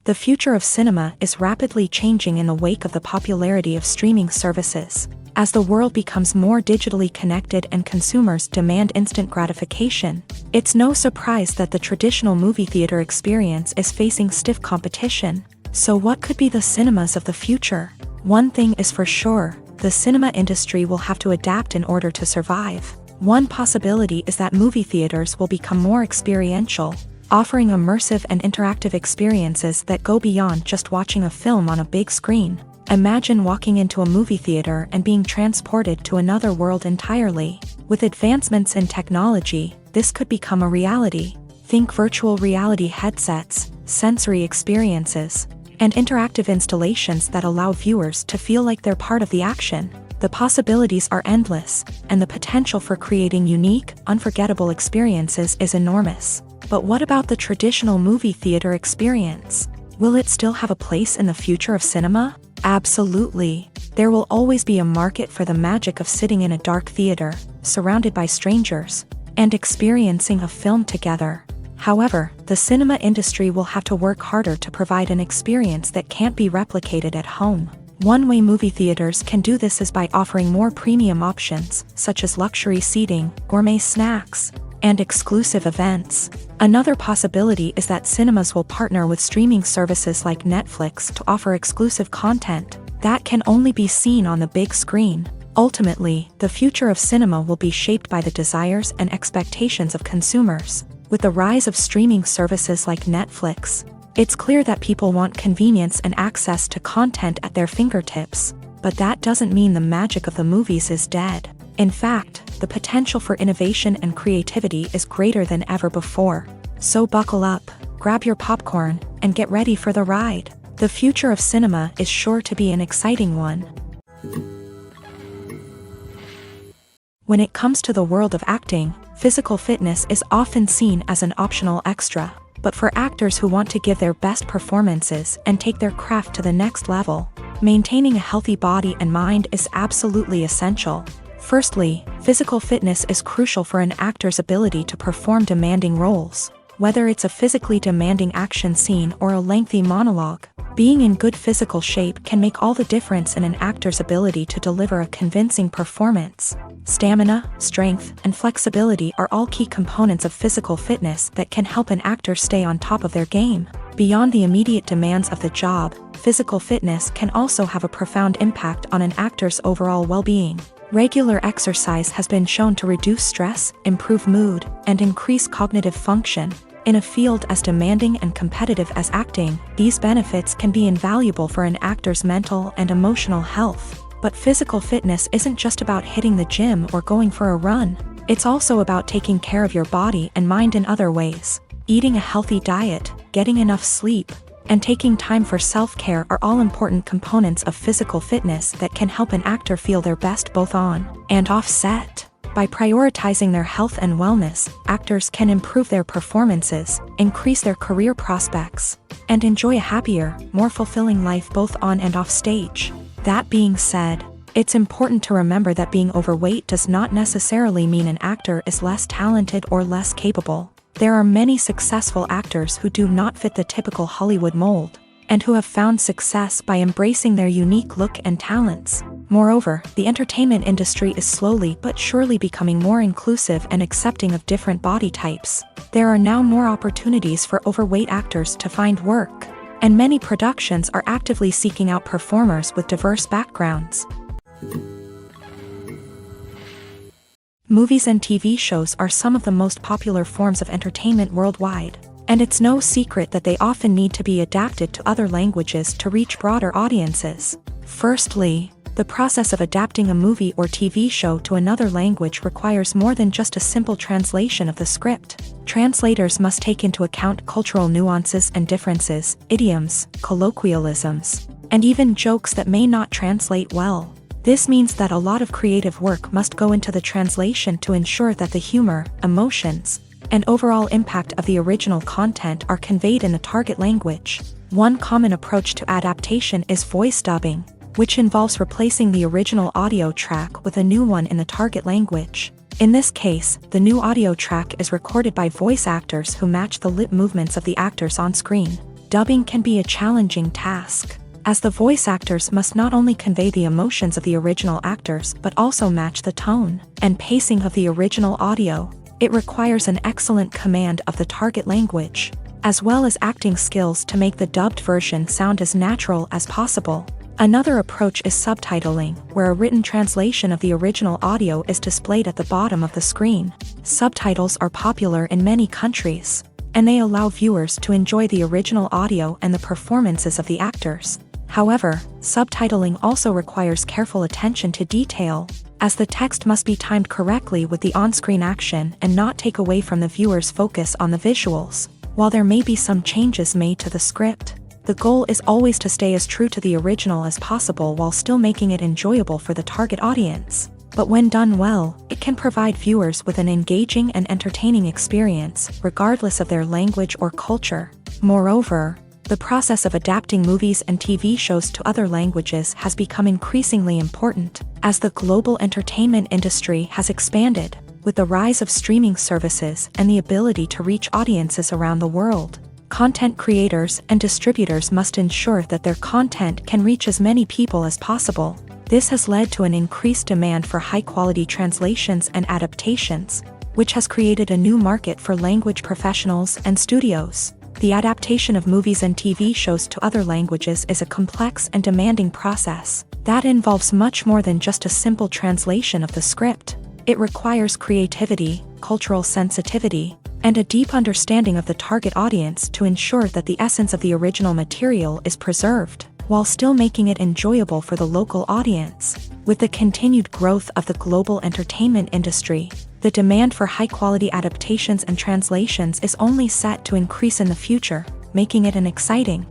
The future of cinema is rapidly changing in the wake of the popularity of streaming services. As the world becomes more digitally connected and consumers demand instant gratification, it's no surprise that the traditional movie theater experience is facing stiff competition. So what could be the cinemas of the future? One thing is for sure, the cinema industry will have to adapt in order to survive. One possibility is that movie theaters will become more experiential, offering immersive and interactive experiences that go beyond just watching a film on a big screen. Imagine walking into a movie theater and being transported to another world entirely. With advancements in technology, this could become a reality. Think virtual reality headsets, sensory experiences, and interactive installations that allow viewers to feel like they're part of the action. The possibilities are endless, and the potential for creating unique, unforgettable experiences is enormous. But what about the traditional movie theater experience? Will it still have a place in the future of cinema? Absolutely. There will always be a market for the magic of sitting in a dark theater, surrounded by strangers, and experiencing a film together. However, the cinema industry will have to work harder to provide an experience that can't be replicated at home. One way movie theaters can do this is by offering more premium options, such as luxury seating, gourmet snacks, and exclusive events. Another possibility is that cinemas will partner with streaming services like Netflix to offer exclusive content that can only be seen on the big screen. Ultimately, the future of cinema will be shaped by the desires and expectations of consumers. With the rise of streaming services like Netflix, it's clear that people want convenience and access to content at their fingertips. But that doesn't mean the magic of the movies is dead. In fact, the potential for innovation and creativity is greater than ever before. So buckle up, grab your popcorn, and get ready for the ride. The future of cinema is sure to be an exciting one. When it comes to the world of acting, physical fitness is often seen as an optional extra. But for actors who want to give their best performances and take their craft to the next level, maintaining a healthy body and mind is absolutely essential. Firstly, physical fitness is crucial for an actor's ability to perform demanding roles. Whether it's a physically demanding action scene or a lengthy monologue, being in good physical shape can make all the difference in an actor's ability to deliver a convincing performance. Stamina, strength, and flexibility are all key components of physical fitness that can help an actor stay on top of their game. Beyond the immediate demands of the job, physical fitness can also have a profound impact on an actor's overall well-being. Regular exercise has been shown to reduce stress, improve mood, and increase cognitive function. In a field as demanding and competitive as acting, these benefits can be invaluable for an actor's mental and emotional health. But physical fitness isn't just about hitting the gym or going for a run. It's also about taking care of your body and mind in other ways. Eating a healthy diet, getting enough sleep, and taking time for self-care are all important components of physical fitness that can help an actor feel their best both on and off set. By prioritizing their health and wellness, actors can improve their performances, increase their career prospects, and enjoy a happier, more fulfilling life both on and off stage. That being said, it's important to remember that being overweight does not necessarily mean an actor is less talented or less capable. There are many successful actors who do not fit the typical Hollywood mold, and who have found success by embracing their unique look and talents. Moreover, the entertainment industry is slowly but surely becoming more inclusive and accepting of different body types. There are now more opportunities for overweight actors to find work, and many productions are actively seeking out performers with diverse backgrounds. Movies and TV shows are some of the most popular forms of entertainment worldwide, and it's no secret that they often need to be adapted to other languages to reach broader audiences. Firstly, The process of adapting a movie or TV show to another language requires more than just a simple translation of the script. Translators must take into account cultural nuances and differences, idioms, colloquialisms, and even jokes that may not translate well. This means that a lot of creative work must go into the translation to ensure that the humor, emotions, and overall impact of the original content are conveyed in the target language. One common approach to adaptation is voice dubbing, which involves replacing the original audio track with a new one in the target language. In this case, the new audio track is recorded by voice actors who match the lip movements of the actors on screen. Dubbing can be a challenging task, as the voice actors must not only convey the emotions of the original actors but also match the tone and pacing of the original audio. It requires an excellent command of the target language, as well as acting skills to make the dubbed version sound as natural as possible. Another approach is subtitling, where a written translation of the original audio is displayed at the bottom of the screen. Subtitles are popular in many countries, and they allow viewers to enjoy the original audio and the performances of the actors. However, subtitling also requires careful attention to detail, as the text must be timed correctly with the on-screen action and not take away from the viewer's focus on the visuals. While there may be some changes made to the script, the goal is always to stay as true to the original as possible while still making it enjoyable for the target audience. But when done well, it can provide viewers with an engaging and entertaining experience, regardless of their language or culture. Moreover, the process of adapting movies and TV shows to other languages has become increasingly important, as the global entertainment industry has expanded, with the rise of streaming services and the ability to reach audiences around the world. Content creators and distributors must ensure that their content can reach as many people as possible. This has led to an increased demand for high-quality translations and adaptations, which has created a new market for language professionals and studios. The adaptation of movies and TV shows to other languages is a complex and demanding process that involves much more than just a simple translation of the script. It requires creativity, cultural sensitivity, and a deep understanding of the target audience to ensure that the essence of the original material is preserved, while still making it enjoyable for the local audience. With the continued growth of the global entertainment industry, the demand for high-quality adaptations and translations is only set to increase in the future, making it an exciting.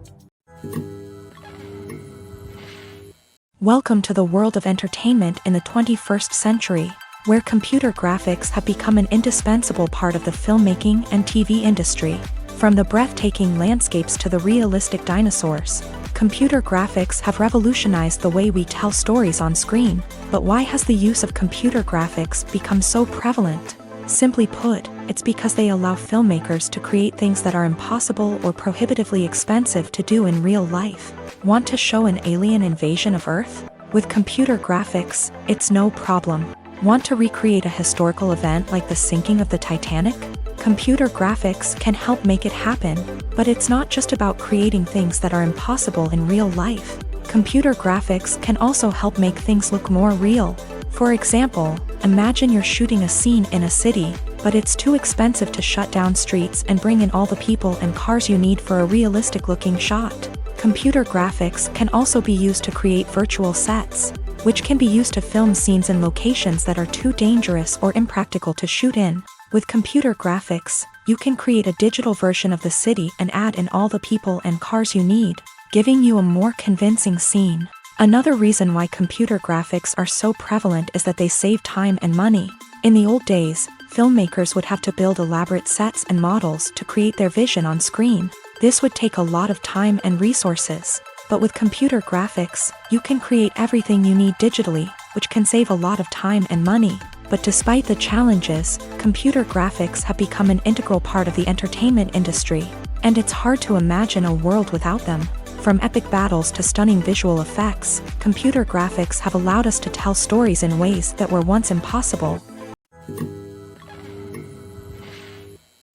Welcome to the world of entertainment in the 21st century, where computer graphics have become an indispensable part of the filmmaking and TV industry. From the breathtaking landscapes to the realistic dinosaurs, computer graphics have revolutionized the way we tell stories on screen. But why has the use of computer graphics become so prevalent? Simply put, it's because they allow filmmakers to create things that are impossible or prohibitively expensive to do in real life. Want to show an alien invasion of Earth? With computer graphics, it's no problem. Want to recreate a historical event like the sinking of the Titanic? Computer graphics can help make it happen, but it's not just about creating things that are impossible in real life. Computer graphics can also help make things look more real. For example, imagine you're shooting a scene in a city, but it's too expensive to shut down streets and bring in all the people and cars you need for a realistic-looking shot. Computer graphics can also be used to create virtual sets, which can be used to film scenes in locations that are too dangerous or impractical to shoot in. With computer graphics, you can create a digital version of the city and add in all the people and cars you need, giving you a more convincing scene. Another reason why computer graphics are so prevalent is that they save time and money. In the old days, filmmakers would have to build elaborate sets and models to create their vision on screen. This would take a lot of time and resources. But with computer graphics, you can create everything you need digitally, which can save a lot of time and money. But despite the challenges, computer graphics have become an integral part of the entertainment industry, and it's hard to imagine a world without them. From epic battles to stunning visual effects, computer graphics have allowed us to tell stories in ways that were once impossible.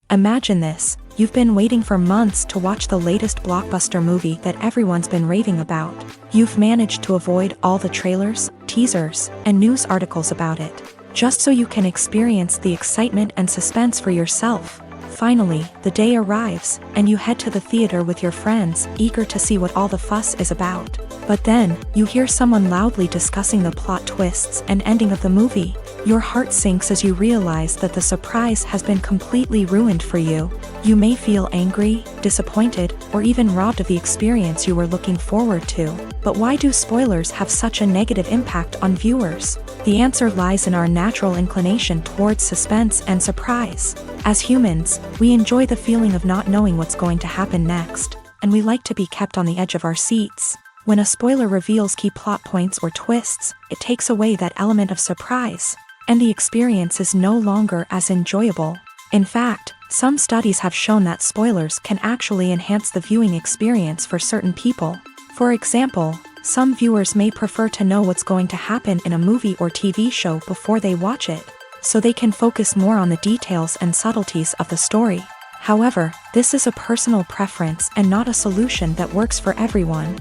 Imagine this. You've been waiting for months to watch the latest blockbuster movie that everyone's been raving about. You've managed to avoid all the trailers, teasers, and news articles about it, just so you can experience the excitement and suspense for yourself. Finally, the day arrives, and you head to the theater with your friends, eager to see what all the fuss is about. But then, you hear someone loudly discussing the plot twists and ending of the movie. Your heart sinks as you realize that the surprise has been completely ruined for you. You may feel angry, disappointed, or even robbed of the experience you were looking forward to. But why do spoilers have such a negative impact on viewers? The answer lies in our natural inclination towards suspense and surprise. As humans, we enjoy the feeling of not knowing what's going to happen next, and we like to be kept on the edge of our seats. When a spoiler reveals key plot points or twists, it takes away that element of surprise, and the experience is no longer as enjoyable. In fact, some studies have shown that spoilers can actually enhance the viewing experience for certain people. For example, some viewers may prefer to know what's going to happen in a movie or TV show before they watch it, so they can focus more on the details and subtleties of the story. However, this is a personal preference and not a solution that works for everyone.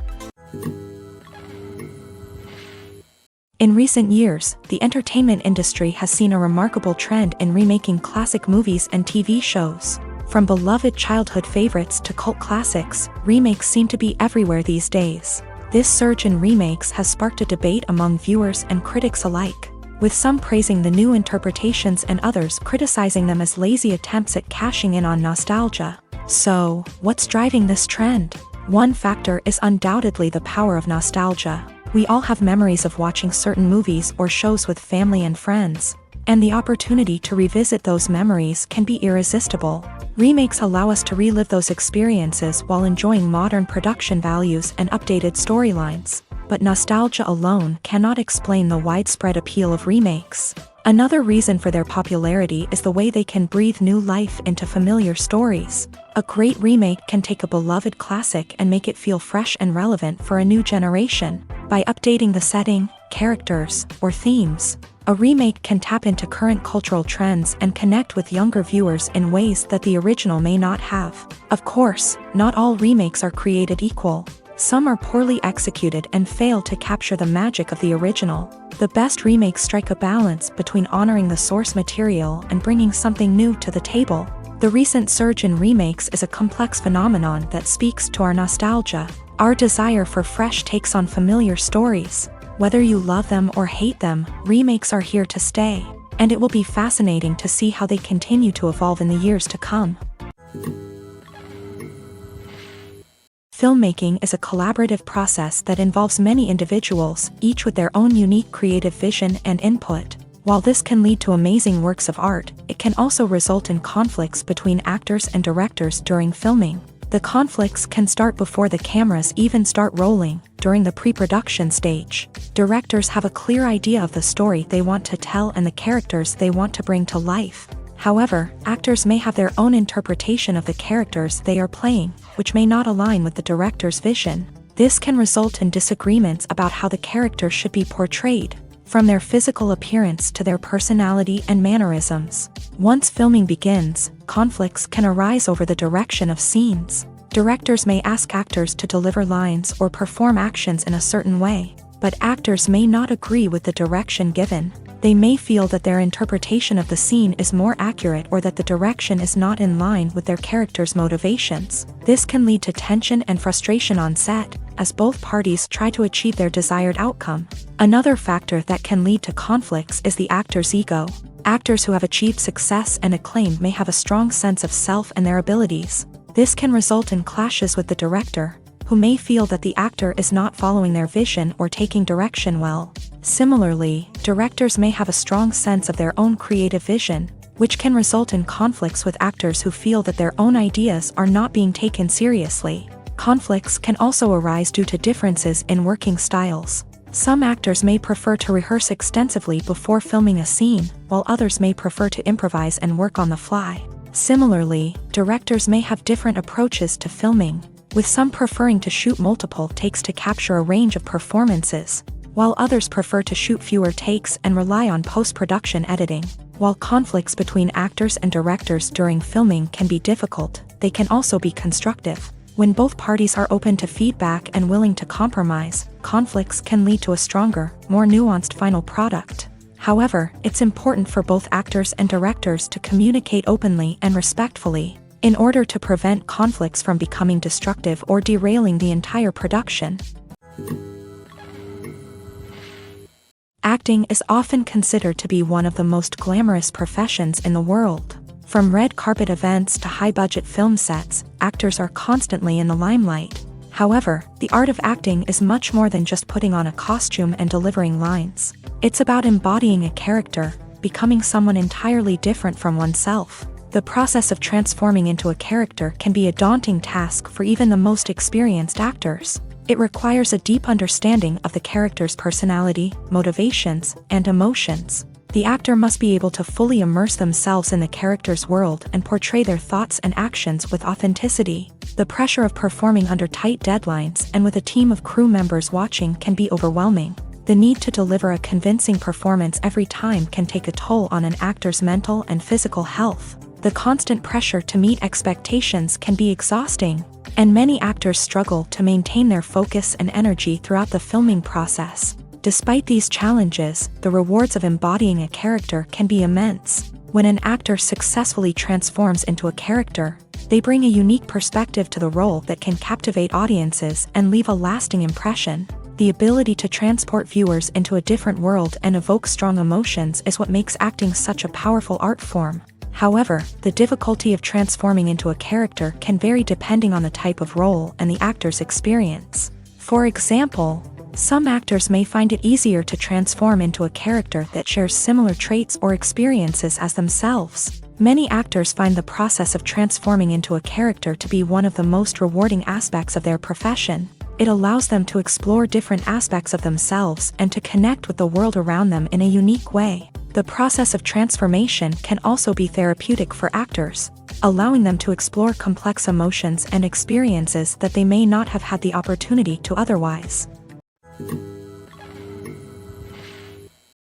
In recent years, the entertainment industry has seen a remarkable trend in remaking classic movies and TV shows. From beloved childhood favorites to cult classics, remakes seem to be everywhere these days. This surge in remakes has sparked a debate among viewers and critics alike, with some praising the new interpretations and others criticizing them as lazy attempts at cashing in on nostalgia. So, what's driving this trend? One factor is undoubtedly the power of nostalgia. We all have memories of watching certain movies or shows with family and friends, and the opportunity to revisit those memories can be irresistible. Remakes allow us to relive those experiences while enjoying modern production values and updated storylines. But nostalgia alone cannot explain the widespread appeal of remakes. Another reason for their popularity is the way they can breathe new life into familiar stories. A great remake can take a beloved classic and make it feel fresh and relevant for a new generation. By updating the setting, characters, or themes, a remake can tap into current cultural trends and connect with younger viewers in ways that the original may not have. Of course, not all remakes are created equal. Some are poorly executed and fail to capture the magic of the original. The best remakes strike a balance between honoring the source material and bringing something new to the table. The recent surge in remakes is a complex phenomenon that speaks to our nostalgia, our desire for fresh takes on familiar stories. Whether you love them or hate them, remakes are here to stay, and it will be fascinating to see how they continue to evolve in the years to come. Filmmaking is a collaborative process that involves many individuals, each with their own unique creative vision and input. While this can lead to amazing works of art, it can also result in conflicts between actors and directors during filming. The conflicts can start before the cameras even start rolling, during the pre-production stage. Directors have a clear idea of the story they want to tell and the characters they want to bring to life. However, actors may have their own interpretation of the characters they are playing, which may not align with the director's vision. This can result in disagreements about how the character should be portrayed, from their physical appearance to their personality and mannerisms. Once filming begins, conflicts can arise over the direction of scenes. Directors may ask actors to deliver lines or perform actions in a certain way, but actors may not agree with the direction given. They may feel that their interpretation of the scene is more accurate or that the direction is not in line with their character's motivations. This can lead to tension and frustration on set, as both parties try to achieve their desired outcome. Another factor that can lead to conflicts is the actor's ego. Actors who have achieved success and acclaim may have a strong sense of self and their abilities. This can result in clashes with the director, who may feel that the actor is not following their vision or taking direction well. Similarly, directors may have a strong sense of their own creative vision, which can result in conflicts with actors who feel that their own ideas are not being taken seriously. Conflicts can also arise due to differences in working styles. Some actors may prefer to rehearse extensively before filming a scene, while others may prefer to improvise and work on the fly. Similarly, directors may have different approaches to filming, with some preferring to shoot multiple takes to capture a range of performances, while others prefer to shoot fewer takes and rely on post-production editing. While conflicts between actors and directors during filming can be difficult, they can also be constructive. When both parties are open to feedback and willing to compromise, conflicts can lead to a stronger, more nuanced final product. However, it's important for both actors and directors to communicate openly and respectfully, in order to prevent conflicts from becoming destructive or derailing the entire production. Acting is often considered to be one of the most glamorous professions in the world. From red carpet events to high-budget film sets, actors are constantly in the limelight. However, the art of acting is much more than just putting on a costume and delivering lines. It's about embodying a character, becoming someone entirely different from oneself. The process of transforming into a character can be a daunting task for even the most experienced actors. It requires a deep understanding of the character's personality, motivations, and emotions. The actor must be able to fully immerse themselves in the character's world and portray their thoughts and actions with authenticity. The pressure of performing under tight deadlines and with a team of crew members watching can be overwhelming. The need to deliver a convincing performance every time can take a toll on an actor's mental and physical health. The constant pressure to meet expectations can be exhausting, and many actors struggle to maintain their focus and energy throughout the filming process. Despite these challenges, the rewards of embodying a character can be immense. When an actor successfully transforms into a character, they bring a unique perspective to the role that can captivate audiences and leave a lasting impression. The ability to transport viewers into a different world and evoke strong emotions is what makes acting such a powerful art form. However, the difficulty of transforming into a character can vary depending on the type of role and the actor's experience. For example, some actors may find it easier to transform into a character that shares similar traits or experiences as themselves. Many actors find the process of transforming into a character to be one of the most rewarding aspects of their profession. It allows them to explore different aspects of themselves and to connect with the world around them in a unique way. The process of transformation can also be therapeutic for actors, allowing them to explore complex emotions and experiences that they may not have had the opportunity to otherwise.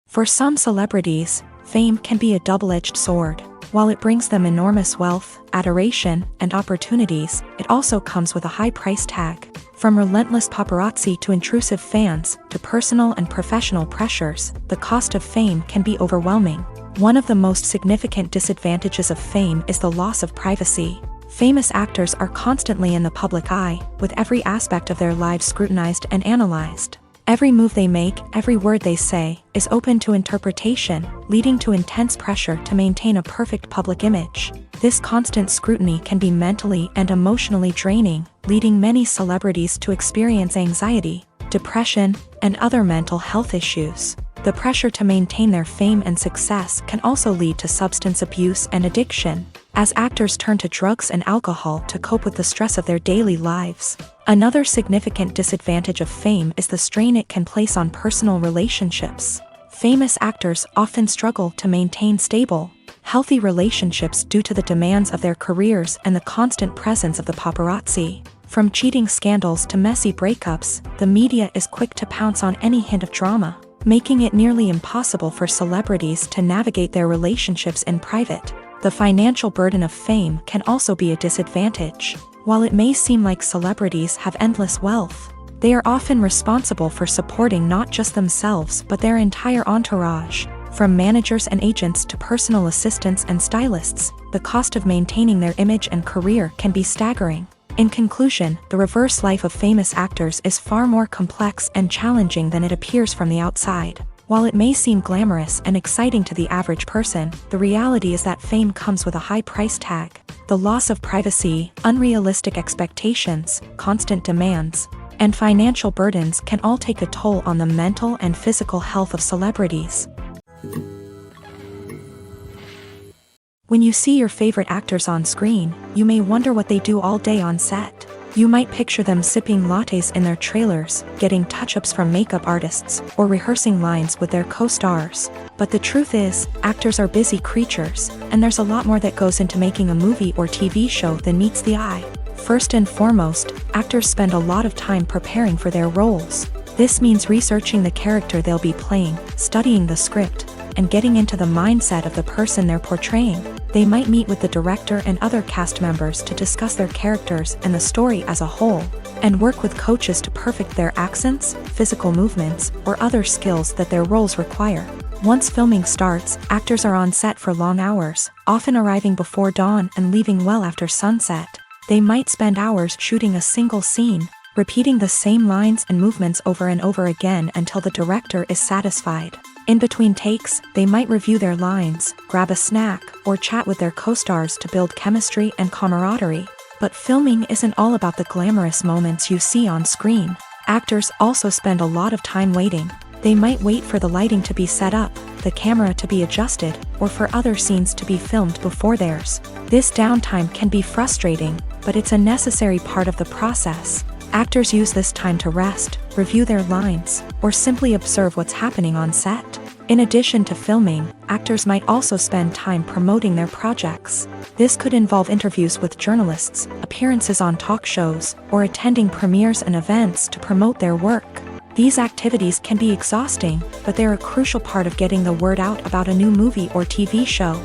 For some celebrities, fame can be a double-edged sword. While it brings them enormous wealth, adoration, and opportunities, it also comes with a high price tag. From relentless paparazzi to intrusive fans, to personal and professional pressures, the cost of fame can be overwhelming. One of the most significant disadvantages of fame is the loss of privacy. Famous actors are constantly in the public eye, with every aspect of their lives scrutinized and analyzed. Every move they make, every word they say, is open to interpretation, leading to intense pressure to maintain a perfect public image. This constant scrutiny can be mentally and emotionally draining, leading many celebrities to experience anxiety, depression, and other mental health issues. The pressure to maintain their fame and success can also lead to substance abuse and addiction, as actors turn to drugs and alcohol to cope with the stress of their daily lives. Another significant disadvantage of fame is the strain it can place on personal relationships. Famous actors often struggle to maintain stable, healthy relationships due to the demands of their careers and the constant presence of the paparazzi. From cheating scandals to messy breakups, the media is quick to pounce on any hint of drama, making it nearly impossible for celebrities to navigate their relationships in private. The financial burden of fame can also be a disadvantage. While it may seem like celebrities have endless wealth, they are often responsible for supporting not just themselves but their entire entourage. From managers and agents to personal assistants and stylists, the cost of maintaining their image and career can be staggering. In conclusion, the reverse life of famous actors is far more complex and challenging than it appears from the outside. While it may seem glamorous and exciting to the average person, the reality is that fame comes with a high price tag. The loss of privacy, unrealistic expectations, constant demands, and financial burdens can all take a toll on the mental and physical health of celebrities. When you see your favorite actors on screen, you may wonder what they do all day on set. You might picture them sipping lattes in their trailers, getting touch-ups from makeup artists, or rehearsing lines with their co-stars. But the truth is, actors are busy creatures, and there's a lot more that goes into making a movie or TV show than meets the eye. First and foremost, actors spend a lot of time preparing for their roles. This means researching the character they'll be playing, studying the script, and getting into the mindset of the person they're portraying. They might meet with the director and other cast members to discuss their characters and the story as a whole, and work with coaches to perfect their accents, physical movements, or other skills that their roles require. Once filming starts, actors are on set for long hours, often arriving before dawn and leaving well after sunset. They might spend hours shooting a single scene, repeating the same lines and movements over and over again until the director is satisfied. In between takes, they might review their lines, grab a snack, or chat with their co-stars to build chemistry and camaraderie. But filming isn't all about the glamorous moments you see on screen. Actors also spend a lot of time waiting. They might wait for the lighting to be set up, the camera to be adjusted, or for other scenes to be filmed before theirs. This downtime can be frustrating, but it's a necessary part of the process. Actors use this time to rest, review their lines, or simply observe what's happening on set. In addition to filming, actors might also spend time promoting their projects. This could involve interviews with journalists, appearances on talk shows, or attending premieres and events to promote their work. These activities can be exhausting, but they're a crucial part of getting the word out about a new movie or TV show.